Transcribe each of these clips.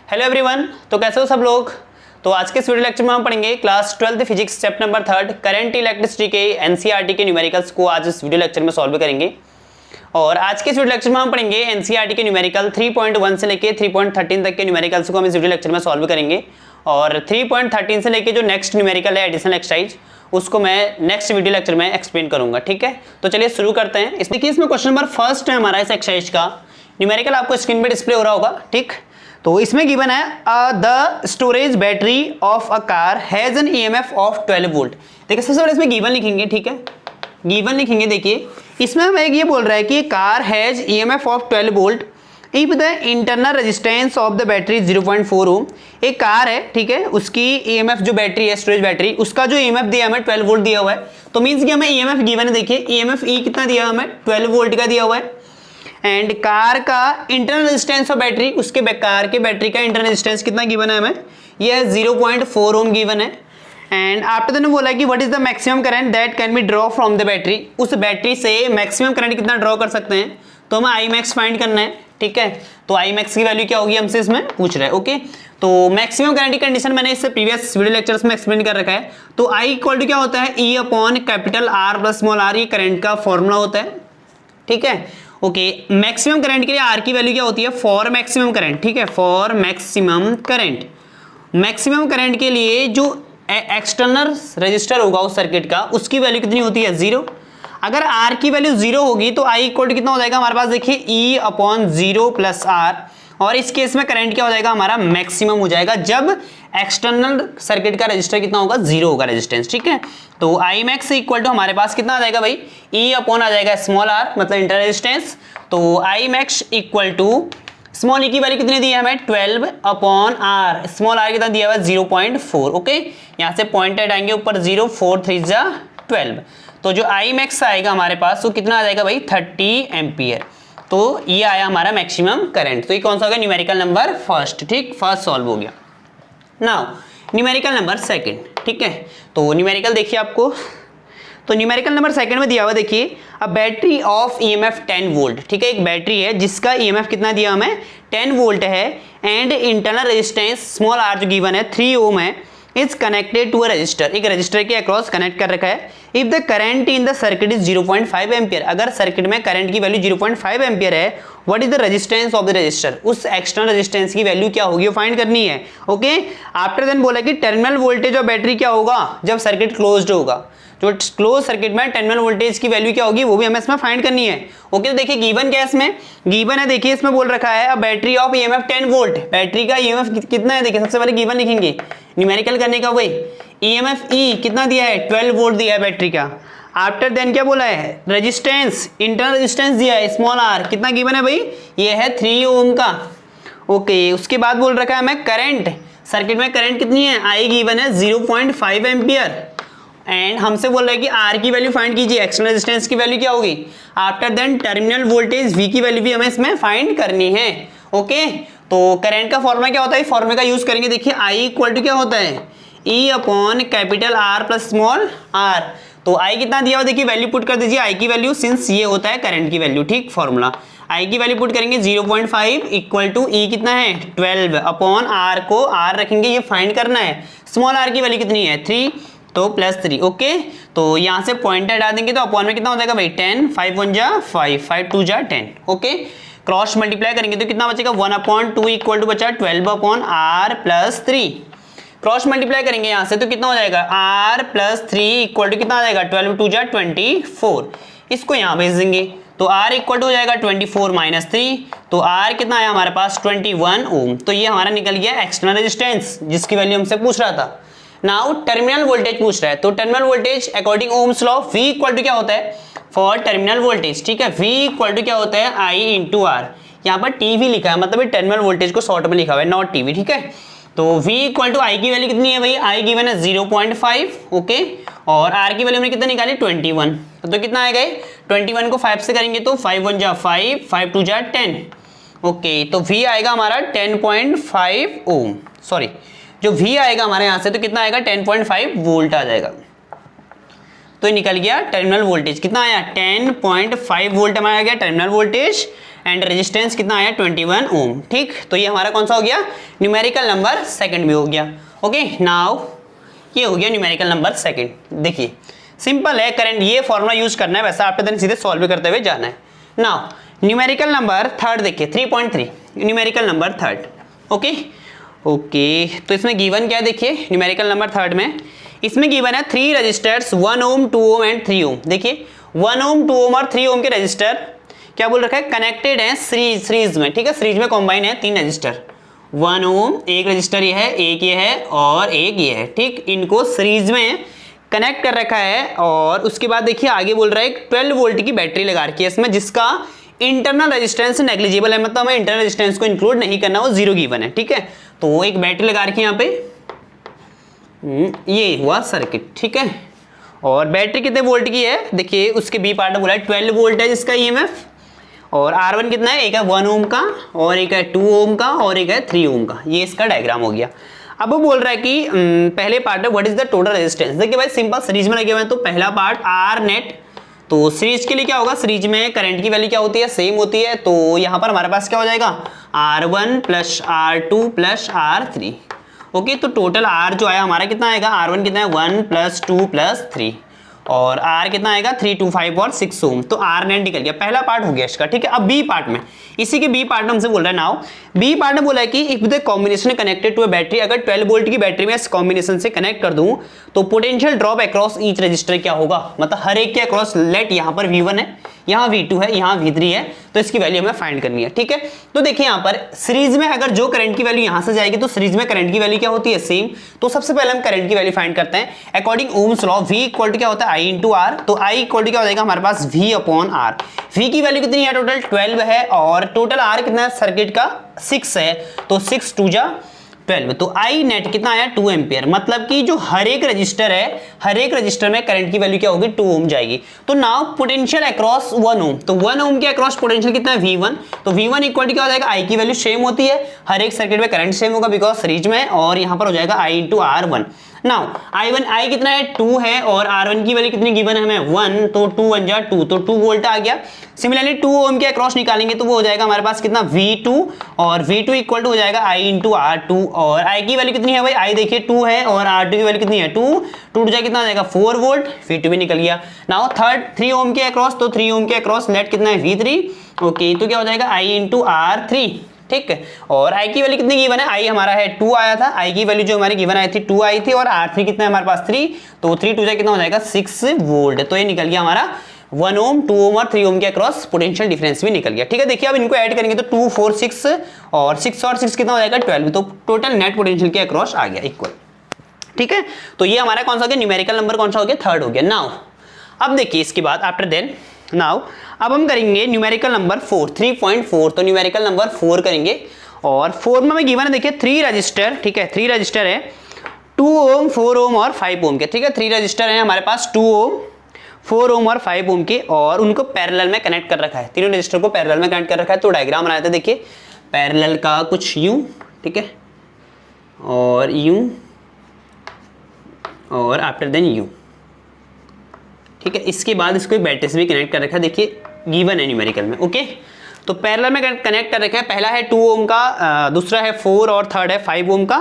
Hello everyone, तो कैसे हो सब लोग। तो आज के इस वीडियो लेक्चर में हम पढ़ेंगे class 12 physics chapter number 3 current electricity के एनसीईआरटी के न्यूमेरिकल्स को आज इस वीडियो लेक्चर में सॉल्व करेंगे। और आज के इस वीडियो लेक्चर में हम पढ़ेंगे एनसीईआरटी के न्यूमेरिकल 3.1 से लेके 3.13 तक के न्यूमेरिकल्स को हम इस वीडियो लेक्चर में सॉल्व करेंगे। और 3.13 से लेके जो नेक्स्ट न्यूमेरिकल है एडिशनल एक्सरसाइज, उसको मैं नेक्स्ट वीडियो लेक्चर में एक्सप्लेन करूंगा। ठीक है, तो चलिए शुरू करते हैं। इसमें क्वेश्चन नंबर फर्स्ट है हमारा इस एक्सरसाइज का। न्यूमेरिकल आपको स्क्रीन पे डिस्प्ले हो रहा होगा। ठीक, तो इसमें गिवन है the storage battery of a car has an EMF of 12 volt. देखिए सबसे पहले इसमें गिवन लिखेंगे। ठीक है, गिवन लिखेंगे। देखिए इसमें हमें ये बोल रहा है कि car has EMF of 12 volt if the internal resistance of the battery 0.4 ओम। एक कार है, ठीक है, उसकी ईएमएफ जो बैटरी है, स्टोरेज बैटरी, उसका जो ईएमएफ दिया हमें 12 वोल्ट दिया हुआ है। तो मींस कि हमें ईएमएफ गिवन है। देखिए ईएमएफ ई कितना दिया हमें 12 वोल्ट का दिया हुआ है। एंड कार का इंटरनल रेजिस्टेंस ऑफ बैटरी, उसके कार के बैटरी का इंटरनल रेजिस्टेंस कितना गिवन है हमें, ये 0.4 ओम गिवन है। एंड आफ्टर देन बोला कि what is the maximum current that can be draw from the battery. उस बैटरी से मैक्सिमम करंट कितना ड्रॉ कर सकते हैं, तो हमें आई मैक्स फाइंड करना है। ठीक है, तो आई मैक्स की वैल्यू क्या होगी हमसे इसमें पूछ रहा है। ओके, तो मैक्सिमम करंट की कंडीशन मैंने इससे प्रीवियस वीडियो लेक्चर्स में एक्सप्लेन कर रखा है। तो आई इक्वल टू क्या होता है, E upon capital R plus small R, ये करंट का फॉर्मूला होता है। ठीक है, ओके, मैक्सिमम करंट के लिए आर की वैल्यू क्या होती है, फॉर मैक्सिमम करंट। ठीक है, for maximum current, maximum current के लिए जो एक्सटर्नल रजिस्टर होगा उस सर्किट का, उसकी वैल्यू कितनी होती है, 0। अगर आर की वैल्यू 0 होगी तो आई इक्वल टू कितना हो जाएगा हमारे पास, देखिए ई अपॉन 0 प्लस आर। और इस केस में करंट क्या हो जाएगा हमारा, मैक्सिमम हो जाएगा जब एक्सटर्नल सर्किट का रजिस्टर कितना होगा, 0 होगा रेजिस्टेंस। ठीक है, तो आई मैक्स इक्वल टू हमारे पास कितना आ जाएगा भाई, ई अपॉन आ जाएगा स्मॉल आर, मतलब इंटर रेजिस्टेंस। तो I max equal to small E की वैल्यू कितनी दी है हमें, 12 अपॉन आर, स्मॉल आर कितना दिया हुआ है 0.4। ओके, यहाँ से पॉइंट हटाएंगे ऊपर 0, 4 3 जा 12। तो जो आई मैक्स आएगा हमारे पास वो कितना आ जाएगा भाई, 30 एम्पियर। तो ये आया हमारा मैक्सिमम करंट। तो ये कौन सा होगा, न्यूमेरिकल नंबर फर्स्ट। ठीक, फर्स्ट सॉल्व हो गया। Now numerical number second. ठीक है, तो न्यूमेरिकल देखिए आपको, तो न्यूमेरिकल नंबर सेकंड में दिया हुआ, देखिए a battery of EMF 10 volt. ठीक है, एक बैटरी है जिसका ईएमएफ कितना दिया हमें, 10 वोल्ट है। And internal resistance small R जो गिवन है 3 ओम है, is connected to a resistor, एक रजिस्टर के अक्रॉस कनेक्ट कर रखा है। If the current in the circuit is 0.5 ampere, अगर सर्किट में करंट की वैल्यू 0.5 एम्पियर है, what is the resistance of the resistor, उस एक्सटर्नल रेजिस्टेंस की वैल्यू क्या होगी वो फाइंड करनी है। ओके, आफ्टर देन बोला कि टर्मिनल वोल्टेज ऑफ बैटरी क्या होगा जब सर्किट क्लोज्ड होगा, जो क्लोज सर्किट में टर्मिनल वोल्टेज की वैल्यू क्या होगी वो भी हमें इसमें फाइंड करनी है। ओके, तो देखिए गिवन क्या है इसमें, गिवन है, देखिए इसमें बोल रखा है battery of EMF 10 volt, battery का ईएमएफ कितना है, देखिए सबसे पहले गिवन लिखेंगे, न्यूमेरिकल करने का वही ईएमएफ ई कितना दिया है, 12 वोल्ट दिया है बैटरी का। आफ्टर देन क्या बोला है, रेजिस्टेंस, इंटरनल रेजिस्टेंस दिया है स्मॉल आर, कितना गिवन है भाई, ये है 3 ओम का। ओके, उसके बाद बोल रखा है हमें करंट, सर्किट में करंट कितनी है, आई गिवन है 0.5 एम्पियर। एंड हमसे बोल रहा है कि आर की वैल्यू फाइंड कीजिए, एक्सटर्नल रेजिस्टेंस की वैल्यू क्या होगी। After then terminal voltage V की वैल्यू भी हमें इसमें फाइंड करनी है। ओके, तो करंट का फॉर्मूला क्या होता है, फॉर्मूले का यूज करेंगे। देखिए आई इक्वल टू क्या होता है, E upon capital R plus small R. तो आई कितना दिया हुआ, देखिए वैल्यू पुट कर दीजिए, आई की वैल्यू, सिंस ये होता है करंट की वैल्यू। ठीक, फॉर्मूला आई की वैल्यू पुट करेंगे 0.5 इक्वल टू ई कितना है 12 अपॉन आर को आर रखेंगे, ये फाइंड करना है। स्मॉल आर की वैल्यू कितनी है 3, तो +3। ओके, तो यहाँ से पॉइंट हटा देंगे तो अपॉन में कितना हो जाएगा भाई 10, 5 1 जा 5, 5 2 जा 10। ओके, क्रॉस मल्टीप्लाई करेंगे तो कितना बचेगा 1/2 इक्वल टू बचा 12 upon R plus 3। Cross multiply करेंगे यहाँ से तो कितना हो जाएगा r प्लस 3 इक्वल टू कितना आ जाएगा 12 2 जा 24। इसको यहाँ भेज देंगे तो r इक्वल टू हो जाएगा 24 माइनस 3, तो r कितना आया हमारे पास 21 ओम। तो ये हमारा निकल गया एक्सटर्नल रेजिस्टेंस जिसकी वैल्यू हमसे पूछ रहा था। नाउ टर्मिनल वोल्टेज पूछ रहा है, तो terminal voltage according ohm's law v equal to क्या होता है फॉर टर्मिनल वोल्टेज। ठीक है, v इक्वल टू क्या होता है i इंटू आर, यहाँ पर tv लिखा है, मतलब टर्मिनल वोल्टेज को शॉर्ट में लिखा हुआ है, नॉट tv। ठीक है, तो v इक्वल टू आई की वैल्यू कितनी है भाई, आई गिवन है 0.5। ओके, और r की वैल्यू हमने कितना निकाली 21, तो कितना आएगा 21 को 5 से करेंगे तो 5 1 जा 5, 5 2 जा 10। ओके, तो v आएगा हमारा 10.5 ओम, सॉरी जो v आएगा हमारे यहाँ से तो कितना आएगा 10.5 वोल्ट आ जाएगा। तो ये निकल गया टर्मिनल वोल्टेज, कितना आया 10.5 वोल्ट हमारा आ गया टर्मिनल वोल्टेज। एंड रेजिस्टेंस कितना आया 21 ओम। ठीक, तो ये हमारा कौन सा हो गया, न्यूमेरिकल नंबर सेकंड भी हो गया। ओके, नाउ ये हो गया न्यूमेरिकल नंबर सेकंड। देखिए सिंपल है, करंट ये फॉर्मूला यूज करना है, वैसा आपको देन सीधे सॉल्व करते हुए जाना है। नाउ न्यूमेरिकल नंबर थर्ड देखिए 3.3, numerical number third. Okay okay, तो इसमें गिवन क्या है देखिए, न्यूमेरिकल नंबर थर्ड में इसमें गिवन है 3 रजिस्टर्स 1 ओम 2 ओम एंड 3 ओम। देखिए 1 ओम 2 ओम और 3 ओम के रजिस्टर क्या बोल रखा है, कनेक्टेड है सीरीज में। ठीक है, सीरीज में कॉम्बाइन है 3 रजिस्टर, 1 ओम एक रजिस्टर ये है, एक ये है और एक ये है। ठीक, इनको सीरीज में कनेक्ट कर रखा है और उसके बाद देखिए आगे बोल रहा है 12 वोल्ट की बैटरी लगा रखी है इसमें, जिसका इंटरनल रेजिस्टेंस नेग्लिजिबल है, मतलब हमें इंटरनल रेजिस्टेंस को इंक्लूड नहीं करना, वो 0 गिवन है। ठीक है, तो एक बैटरी लगा रखी है यहाँ पे, ये हुआ सर्किट। ठीक है, और बैटरी कितने वोल्ट की है देखिए, उसके बी पार्ट में बोला है 12 वोल्ट है जिसका ईएमएफ, और R1 कितना है, एक है 1 ओम का और एक है 2 ओम का और एक है 3 ओम का। ये इसका डायग्राम हो गया। अब वो बोल रहा है कि पहले पार्ट में what is the total resistance. देखिए भाई सिंपल, सीरीज में लगे हुए हैं तो पहला पार्ट आर नेट, तो सीरीज के लिए क्या होगा, सीरीज में करंट की वैल्यू क्या होती है, सेम होती है। तो यहाँ पर हमारे पास क्या हो जाएगा, R1 plus R2 plus R3। Okay, तो टोटल R जो आया हमारा कितना आएगा, R1 कितना है 1 प्लस 2 प्लस 3 और R कितना आएगा 3 2 5 और 6 ओम। तो R नेट निकल गया, पहला पार्ट हो गया इसका। ठीक है, अब बी पार्ट में, इसी के बी पार्ट में हमसे बोल रहा है नाउ, बी पार्ट में बोला है कि if the combination connected to a battery, अगर 12 वोल्ट की बैटरी में इस कॉम्बिनेशन से कनेक्ट कर दूं तो potential drop across each resistor क्या होगा, मतलब हर एक के अक्रॉस, लेट यहाँ पर V1 है, यहाँ V2 है, यहाँ V3 है, तो इसकी वैल्यू हमें फाइंड करनी है। ठीक है, तो देखिए यहाँ पर सीरीज में अगर जो करंट की वैल्यू यहाँ से जाएगी तो सीरीज में करंट की वैल्यू क्या होती है, सेम। तो सबसे पहले हम करंट की वैल्यू फाइंड करते हैं according ohm's law. V equal to क्या होता है, I इंटू आर, तो I इक्वल टू क्या हो जाएगा हमारे पास V अपॉन आर। V की वैल्यू कितनी है, टोटल 12 है और टोटल R कितना है सर्किट का 6 है, तो 6 2 जा 12, तो I नेट कितना आया 2 एम्पियर। मतलब कि जो हर एक रजिस्टर है, हर एक रजिस्टर में करंट की वैल्यू क्या होगी 2 ओम जाएगी। तो नाउ पोटेंशियल अक्रॉस 1 ओम, तो 1 ओम के अक्रॉस पोटेंशियल कितना है V1, तो V1 इक्वल टू क्या हो जाएगा, I की वैल्यू सेम होती है, हर एक सर्किट में करंट सेम होगा बिकॉज सीरीज में, और यहाँ पर हो जाएगा I into R1। Now I कितना है 2 है और R1 की वैल्यू कितनी गिवन है हमें 1, तो 2 1 जा 2, तो 2 वोल्ट आ गया। सिमिलरली 2 ओम के अक्रॉस निकालेंगे तो वो हो जाएगा हमारे पास कितना V2, और V2 इक्वल टू हो जाएगा I इंटू R2, और I की वैल्यू कितनी है भाई, I देखिए 2 है और R2 की वैल्यू कितनी है 2, 2 जाए कितना आ जाएगा 4 वोल्ट, V2 भी निकल गया। नाउ थर्ड 3 ओम के अक्रॉस, तो 3 ओम के अक्रॉस नेट कितना है V3। ओके, तो क्या हो जाएगा I इंटू R3। ठीक है, और I की वैल्यू कितनी गिवन है, I हमारा है 2 आया था, I की वैल्यू जो हमारी गिवन आई थी 2 आई थी, और R3 कितना है हमारे पास 3, तो 3 2 जाए कितना हो जाएगा 6 वोल्ट। तो ये निकल गया हमारा 1 ओम 2 ओम और 3 ओम के अक्रॉस पोटेंशियल डिफरेंस भी निकल गया। ठीक है, देखिए अब इनको ऐड करेंगे तो 2 4 6 और 6 कितना हो जाएगा 12, तो टोटल नेट पोटेंशियल के अक्रॉस आ गया इक्वल। ठीक है, तो ये हमारा कौन सा हो गया, न्यूमेरिकल नंबर कौन सा हो गया, थर्ड हो गया। नाउ अब देखिए इसके बाद आफ्टर देन नाउ अब हम करेंगे न्यूमेरिकल नंबर 4 3.4, तो न्यूमेरिकल नंबर 4 करेंगे, और 4 में हमें गिवन है देखिए 3 रजिस्टर। ठीक है, 3 रजिस्टर है 2 ओम 4 ओम और 5 ओम के। ठीक है, 3 रजिस्टर हैं हमारे पास 2 ओम 4 ओम और 5 ओम के, और उनको पैरेलल में कनेक्ट कर रखा है, तीनों रजिस्टर को पैरेलल में कनेक्ट कर रखा है। तो डायग्राम बनाए थे देखिए, पैरेलल का कुछ यूं, ठीक है, और यूं और आफ्टर देन यूं। ठीक है, इसके बाद इसको एक बैटरी से भी कनेक्ट कर रखा है, देखिए गिवन है न्यूमेरिकल में। ओके, तो पैरेलल में कनेक्ट कर रखा है, पहला है 2 ओम का, दूसरा है 4 और थर्ड है 5 ओम का।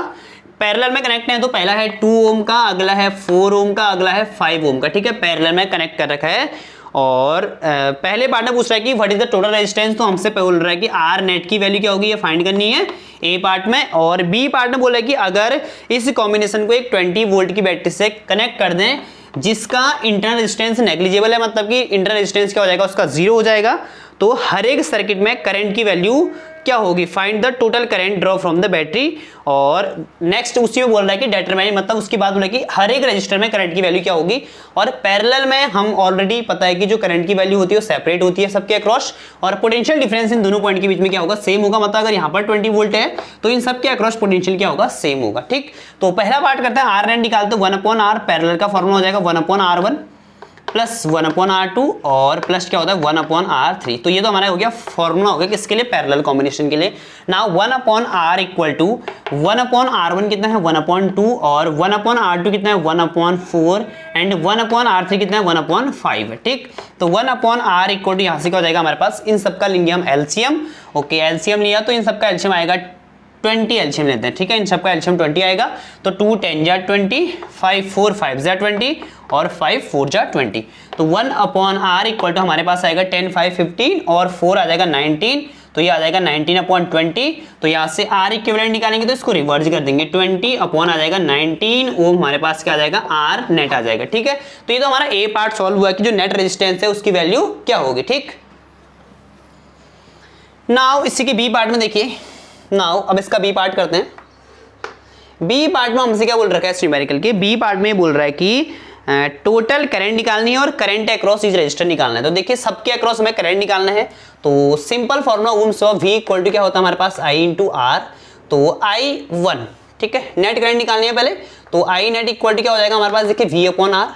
पैरेलल में कनेक्ट है तो पहला है 2 ओम का, अगला है 4 ओम का, अगला है 5 ओम का। ठीक है, पैरेलल में कनेक्ट कर रखा है, और पहले पार्ट में पूछ रहा है कि what is the total resistance, तो हमसे बोल रहा है कि आर नेट की वैल्यू क्या होगी ये फाइंड करनी है ए पार्ट में, और बी पार्ट में बोला है कि अगर इस कॉम्बिनेशन को एक 20 वोल्ट की बैटरी से कनेक्ट कर दें जिसका इंटरनल रेजिस्टेंस नेग्लिजिबल है, मतलब कि इंटरनल रेजिस्टेंस क्या हो जाएगा उसका 0 हो जाएगा, तो हर एक सर्किट में करंट की वैल्यू क्या होगी, find the total current draw from the battery. और नेक्स्ट उसी में बोल रहा है कि डिटरमाइन, मतलब उसकी बात बोला कि हर एक रजिस्टर में करंट की वैल्यू क्या होगी, और पैरेलल में हम ऑलरेडी पता है कि जो करंट की वैल्यू होती है वो सेपरेट होती है सबके अक्रॉस, और पोटेंशियल डिफरेंस इन दोनों पॉइंट के बीच में क्या होगा, सेम होगा। मतलब अगर यहाँ पर 20 वोल्ट है तो इन सबके अक्रॉस पोटेंशियल क्या होगा, सेम होगा। ठीक, तो पहला पार्ट करते हैं, आर नेट निकालते हैं 1/r, पैरेलल का फॉर्मूला हो जाएगा 1/r1, प्लस 1/r2 और प्लस क्या होता है 1/r3। तो ये तो हमारा हो गया फॉर्मूला हो गया किसके लिए, पैरेलल कॉम्बिनेशन के लिए। Now 1/r equal to 1/r1 कितना है 1/2 और 1/r2 कितना है 1/4 एंड 1/r3 कितना है 1/5। ठीक, तो 1/r इक्वल टू यहाँ से क्या हो जाएगा हमारे पास, इन सबका लेंगे हम एलसीएम। ओके, एलसीएम लिया तो इन सबका एलसीएम आएगा 20 एलसीएम लेते हैं। ठीक है, इन सबका एलसीएम 20 आएगा। तो 2 10 जा 20, 5 4 5 जा 20 और 5 4 जा 20। तो 1/r इक्वल टू हमारे पास आएगा 10 5 15 और 4 आ जाएगा 19। तो ये आ जाएगा 19/20। तो यहाँ से r इक्विवेलेंट निकालेंगे तो इसको रिवर्स कर देंगे, 20 अपॉन आ जाएगा 19 ओम हमारे पास क्या आ जाएगा r नेट आ जाएगा। ठीक है, तो ये तो हमारा ए पार्ट सॉल्व हुआ कि जो नेट रेजिस्टेंस है उसकी वैल्यू क्या होगी। ठीक, नाउ इसी के बी पार्ट में देखिए। नाउ अब इसका बी पार्ट करते हैं। बी पार्ट में हमसे क्या बोल रखा है न्यूमेरिकल के, बी पार्ट में बोल रहा है कि टोटल करंट निकालनी है और करंट अक्रॉस इस रजिस्टर निकालना है। तो देखिए सबके अक्रॉस हमें करंट निकालना है, तो simple formula ohm's law V equal to क्या होता है हमारे पास I इंटू R। तो I1, ठीक है, नेट करंट निकालनी है पहले। तो I नेट इक्वल टू क्या हो जाएगा हमारे पास, देखिए V अपॉन R।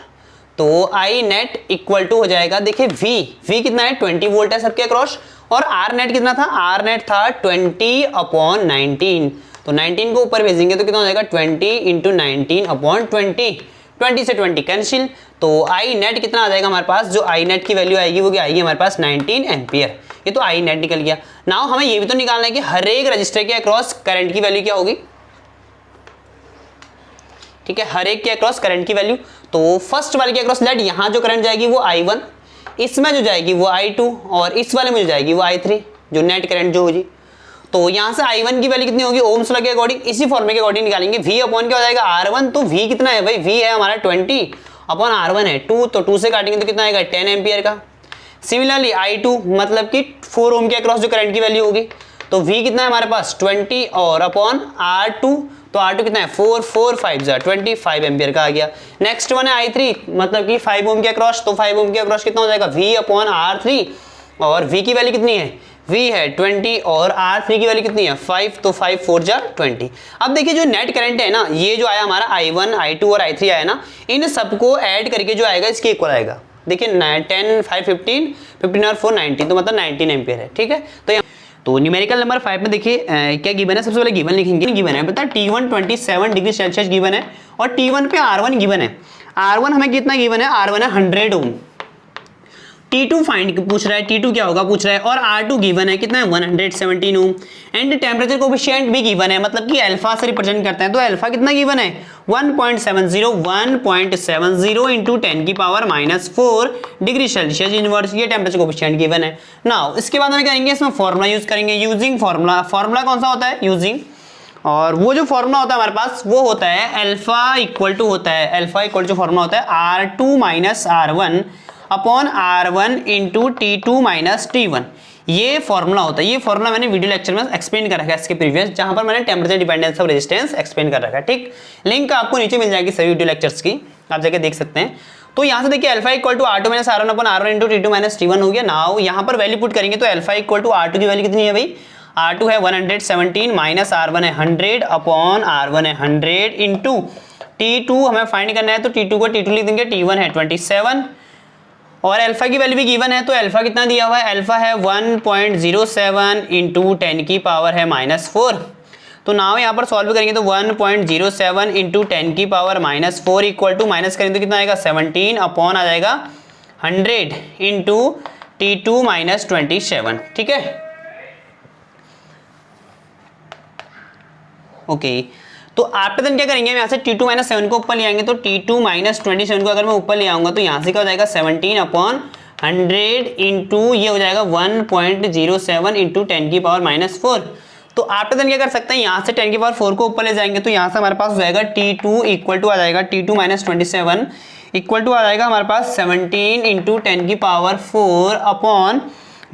तो I नेट इक्वल टू हो जाएगा, देखिए V कितना है 20 वोल्ट है सबके अक्रॉस, और R नेट कितना था, R नेट था 20/19। तो 19 को ऊपर भेजेंगे तो कितना हो जाएगा 20 इंटू 19/20, 20 से 20 कैंसिल। तो आई नेट कितना आ जाएगा हमारे पास, जो आई नेट की वैल्यू आएगी वो क्या आएगी हमारे पास 19 एम्पियर। ये तो आई नेट निकल गया। नाउ हमें ये भी तो निकालना है कि हर एक रजिस्टर के अक्रॉस करंट की वैल्यू क्या होगी। ठीक है, हर एक के अक्रॉस करंट की वैल्यू। तो फर्स्ट वाले के अक्रॉस लेट यहाँ जो करंट जाएगी वो I1, इसमें जो जाएगी वो I2 और इस वाले में जो जाएगी वो I3, जो नेट करंट जो होगी। तो यहाँ से I1 की वैल्यू कितनी होगी ओम्स लॉ के अकॉर्डिंग, इसी फॉर्मूले के अकॉर्डिंग निकालेंगे। V अपॉन क्या हो जाएगा R1। तो V कितना है भाई, V है हमारा 20 अपॉन R1 है 2, तो 2 से काटेंगे तो कितना आएगा 10 एम्पियर का। सिमिलरली I2 मतलब कि 4 ओम के अक्रॉस जो करंट की वैल्यू होगी, तो V कितना है हमारे पास 20 और अपॉन R2, तो R2 कितना है 4 4 5 जा 25 एम्पियर का आ गया। नेक्स्ट वन है I3 मतलब कि 5 ओम के अक्रॉस, तो 5 ओम के अक्रॉस कितना हो जाएगा V अपॉन R3, और V की वैल्यू कितनी है, V है 20 और R3 की वैल्यू कितनी है 5, तो 5 4 जा 20। अब देखिए जो नेट करंट है ना, ये जो आया हमारा I1 I2 और I3 आया ना, इन सबको ऐड करके जो आएगा इसके इक्वल आएगा। देखिए 10 5 15 15 और 4 19, तो मतलब 19 एम्पियर है। ठीक है, तो न्यूमेरिकल नंबर 5 में देखिए क्या गिवन है, सबसे पहले गिवन लिखेंगे। गिवन है पता T1 27 डिग्री सेल्सियस गिवन है, और T1 पे R1 गिवन है। R1 हमें कितना गिवन है, R1 है 100 ओम। T2 फाइंड पूछ रहा है, T2 क्या होगा पूछ रहा है, और R2 गिवन है कितना है 117 ओम। एंड टेम्परेचर कोएफिशिएंट भी गिवन है, मतलब कि अल्फा से रिप्रेजेंट करते हैं। तो अल्फा कितना गिवन है 1.70 इंटू 10 की पावर -4 डिग्री सेल्सियस इनवर्स, ये टेम्परेचर कोएफिशिएंट गिवन है। नाउ इसके बाद हमें करेंगे इसमें फॉर्मूला यूज करेंगे, यूजिंग फॉर्मूला। फॉर्मूला कौन सा होता है, यूजिंग, और वो जो फॉर्मूला होता है हमारे पास वो होता है अल्फा इक्वल टू होता है, अल्फा इक्वल टू फॉर्मूला होता है R2 minus R1 upon R1 into T2 minus T1। ये फॉर्मूला होता है। ये फॉर्मूला मैंने वीडियो लेक्चर में एक्सप्लेन कर रखा है इसके प्रीवियस, जहां पर मैंने temperature dependence of resistance explain कर रखा है। ठीक, लिंक आपको नीचे मिल जाएगी सभी वीडियो लेक्चर्स की, आप जाके देख सकते हैं। तो यहाँ से देखिए alpha equal to R2 minus R1 upon R1 into T2 minus T1 हो गया। नाउ यहाँ पर वैल्यू पुट करेंगे तो अल्फा इक्वल टू R2 की वैल्यू कितनी है भाई, R2 है 117 माइनस R1 है 100 अपॉन R1 है 100 इंटू T2 हमें फाइंड करना है, तो T2 को T2 लिख देंगे, T1 है 27 और अल्फा की वैल्यू भी गिवन है। तो अल्फा कितना दिया हुआ है, अल्फा है 1.07 इंटू 10 की पावर है -4। तो नाउ यहाँ पर सॉल्व करेंगे तो 1.07 इंटू 10 की पावर -4 इक्वल टू माइनस करेंगे तो कितना आएगा 17 अपॉन आ जाएगा 100 इंटू T2 माइनस 27। ठीक है, ओके। तो आफ्टर देन क्या करेंगे, हम यहाँ से T2 माइनस 7 को ऊपर ले आएंगे, तो T2 माइनस 27 को अगर मैं ऊपर ले आऊंगा तो यहाँ से क्या हो जाएगा 17 अपॉन 100 इंटू ये हो जाएगा 1.07 इंटू 10 की पावर -4। तो आफ्टर देन क्या कर सकते हैं, यहाँ से 10 की पावर 4 को ऊपर ले जाएंगे, तो यहाँ से हमारे पास हो जाएगा T2 इक्वल टू आ जाएगा T2 माइनस 27 इक्वल टू आ जाएगा हमारे पास 17 इंटू 10 की पावर 4 अपॉन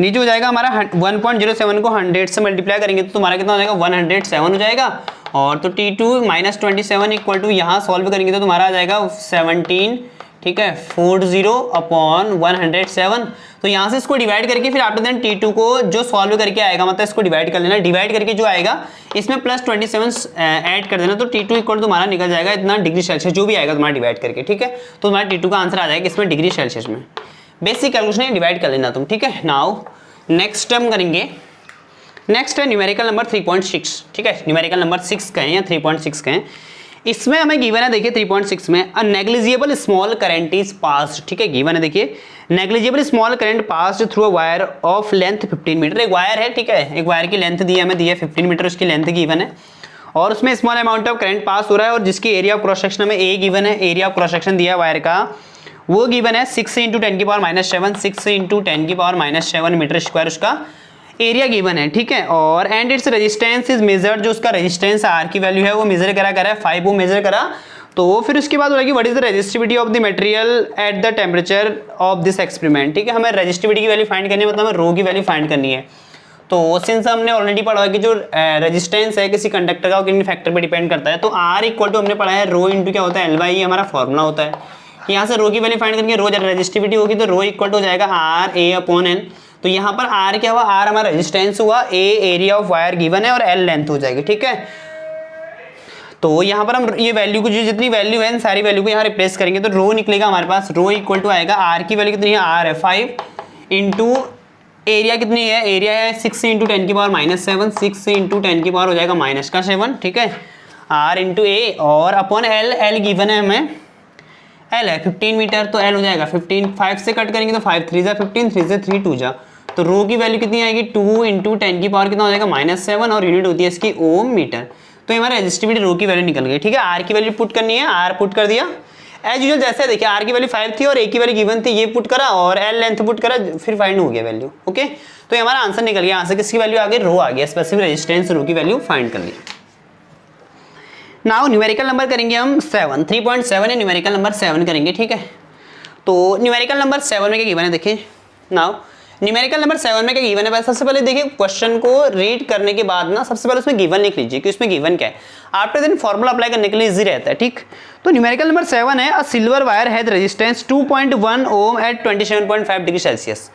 नीचे हो जाएगा हमारा 1.07 को 100 से मल्टीप्लाई करेंगे तो तुम्हारा कितना हो जाएगा 107 हो जाएगा। और तो T2 माइनस 27 इक्वल टू यहाँ सॉल्व करेंगे तो तुम्हारा आ जाएगा 17 ठीक है 40 अपॉन 107। तो यहाँ से इसको डिवाइड करके फिर आफ्टर देन T2 को जो सॉल्व करके आएगा, मतलब इसको डिवाइड कर लेना, डिवाइड करके जो आएगा इसमें प्लस 27 ऐड कर देना, तो T2 इक्वल तुम्हारा निकल जाएगा इतना डिग्री सेल्सियस जो भी आएगा तुम्हारा डिवाइड करके, ठीक है। तो तुम्हारा T2 का आंसर आ जाएगा इसमें डिग्री सेल्सियस में। बेसिक कैलकुलेशन डिवाइड कर लेना तुम, ठीक है। नाउ नेक्स्ट हम करेंगे, नेक्स्ट है न्यूमेरिकल नंबर 3.6, ठीक है। न्यूमेरिकल नंबर 6 का है या 3.6 का है। इसमें हमें गिवन है, देखिए 3.6 में a negligible small current is passed, ठीक है। गिवन है देखिए negligible small current passed through a wire of length 15 metre. एक वायर है, ठीक है, एक वायर की लेंथ दी है, हमें दी है 15 मीटर उसकी लेंथ गिवन है, और उसमें small amount of current pass हो रहा है, और जिसकी एरिया ऑफ क्रॉस सेक्शन में ए गिवन है, एरिया ऑफ क्रॉस सेक्शन दिया है वायर का, वो गिवन है 6 × 10⁻⁷ 6 × 10⁻⁷ मीटर स्क्वायर उसका एरिया गिवन है, ठीक है। और and its resistance is measured, जो उसका रेजिस्टेंस आर की वैल्यू है वो मेजर करा 5 वो मेजर करा। तो फिर उसके बाद बोला कि what is the resistivity of the material at the temperature of this experiment, ठीक है। हमें रेजिस्टिविटी की वैल्यू फाइंड करनी है, मतलब हमें रो की वैल्यू फाइंड करनी है। तो सिंस हमने ऑलरेडी पढ़ा है कि जो रेजिस्टेंस है किसी कंडक्टर का वो किन फैक्टर पे डिपेंड करता है, तो आर इक्वल टू हमने पढ़ा है रो इंटू क्या होता है L/E, ये हमारा फॉर्मूला होता है। यहाँ से रो की वैल्यू फाइंड करेंगे, रो जब रेजिस्टिविटी होगी तो रो इक्वल टू हो जाएगा RA/N। तो यहाँ पर R क्या हुआ, R हमारा रेजिस्टेंस हुआ, A area of wire given है, और L लेंथ हो जाएगी, ठीक है। तो यहाँ पर हम ये वैल्यू को जो जितनी वैल्यू है सारी वैल्यू को यहाँ रिप्लेस करेंगे, तो रो निकलेगा हमारे पास, रो इक्वल टू आएगा R की वैल्यू कितनी है, R है 5 इंटू एरिया कितनी है, एरिया है 6 × 10⁻⁷, 6 × 10 की पावर हो जाएगा -7, ठीक है, R इंटू A, और अपॉन L गिवन है हमें, L है 15 मीटर, तो L हो जाएगा 15, 5 से कट करेंगे तो 5 3 जा 15, 3 से 3 2 जा, तो रो की वैल्यू कितनी आएगी 2 × 10 की पावर कितना हो जाएगा -7, और यूनिट होती है इसकी ओम मीटर। तो हमारा रेजिस्टिविटी रो की वैल्यू निकल गई, ठीक है। R की वैल्यू पुट करनी है, R पुट कर दिया एज यूजुअल, जैसे देखिए R की वैल्यू 5 थी और A की वैल्यू गिवन थी, ये पुट करा और L लेंथ पुट करा, फिर फाइंड हो गया वैल्यू, ओके। तो हमारा आंसर निकल गया, यहाँ से किसकी वैल्यू आ गई, रो आ गया, स्पेसिफिक रेजिस्टेंस रो की वैल्यू फाइंड कर ली। नाउ न्यूमेरिकल नंबर करेंगे हम 7, 3.7 है, न्यूमेरिकल नंबर 7 करेंगे, ठीक है। तो न्यूमेरिकल नंबर 7 में क्या गिवन है, देखिए नाउ न्यूमेरिकल नंबर 7 में क्या गिवन है। सबसे पहले देखिए क्वेश्चन को रीड करने के बाद ना सबसे पहले उसमें गिवन लिख लीजिए कि उसमें गिवन क्या है, आफ्टर देन फॉर्मूला अप्लाई करने के लिए इजी रहता है, ठीक। तो न्यूमेरिकल नंबर 7 है, a silver wire has resistance 2.1 ohm at 27.5 degree Celsius.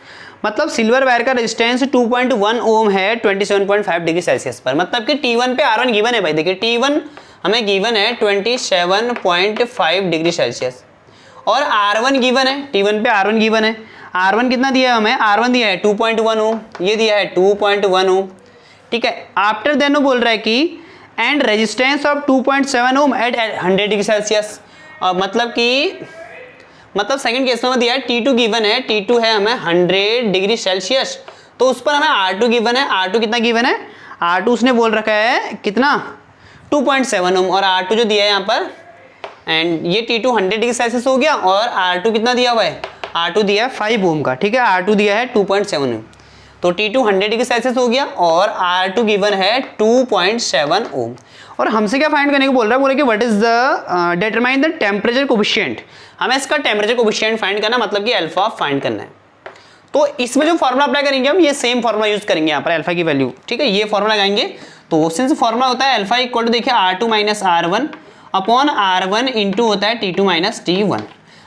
मतलब सिल्वर वायर का रेजिस्टेंस 2.1 ओम है 27.5 डिग्री सेल्सियस पर, मतलब कि T1 पे R1 गिवन है भाई, देखिए T1 हमें गिवन है 27.5 डिग्री सेल्सियस, और R1 गिवन है, T1 पे R1 गिवन है, R1 कितना दिया है हमें, R1 दिया है 2.1 ओम, ये दिया है 2.1 ओम, ठीक है। आफ्टर देन वो बोल रहा है कि and resistance of 2.7 ohm at 100 degree Celsius, मतलब सेकंड केस में दिया है T2 गिवन है, T2 है हमें 100 डिग्री सेल्सियस, तो उस पर हमें R2 गिवन है, R2 कितना गिवन है, R2 उसने बोल रखा है कितना 2.7 ओम, और R2 जो दिया है यहाँ पर, एंड ये T2 100 डिग्री सेल्सियस हो गया, और R2 कितना दिया हुआ है, R2 दिया है 5 ओम का, ठीक है, R2 दिया है 2.7 ओम, तो T2 100 डिग्री सेल्सियस हो गया, और R2 गिवन है 2.7 ओम। और हमसे क्या फाइंड करने को बोल रहा है, बोले कि what is the determine the temperature coefficient, हमें इसका टेम्परेचर कोफिशिएंट फाइंड करना, मतलब कि अल्फा फाइंड करना है। तो इसमें जो फॉर्मूला अप्लाई करेंगे हम, ये सेम फॉर्मूला यूज करेंगे यहाँ पर अल्फा की वैल्यू, ठीक है, ये फॉर्मूला लगाएंगे। तो सिंस फॉर्मूला होता है अल्फा इक्वल टू देखिए R2 - R1 upon R1 into होता है T2 - T1।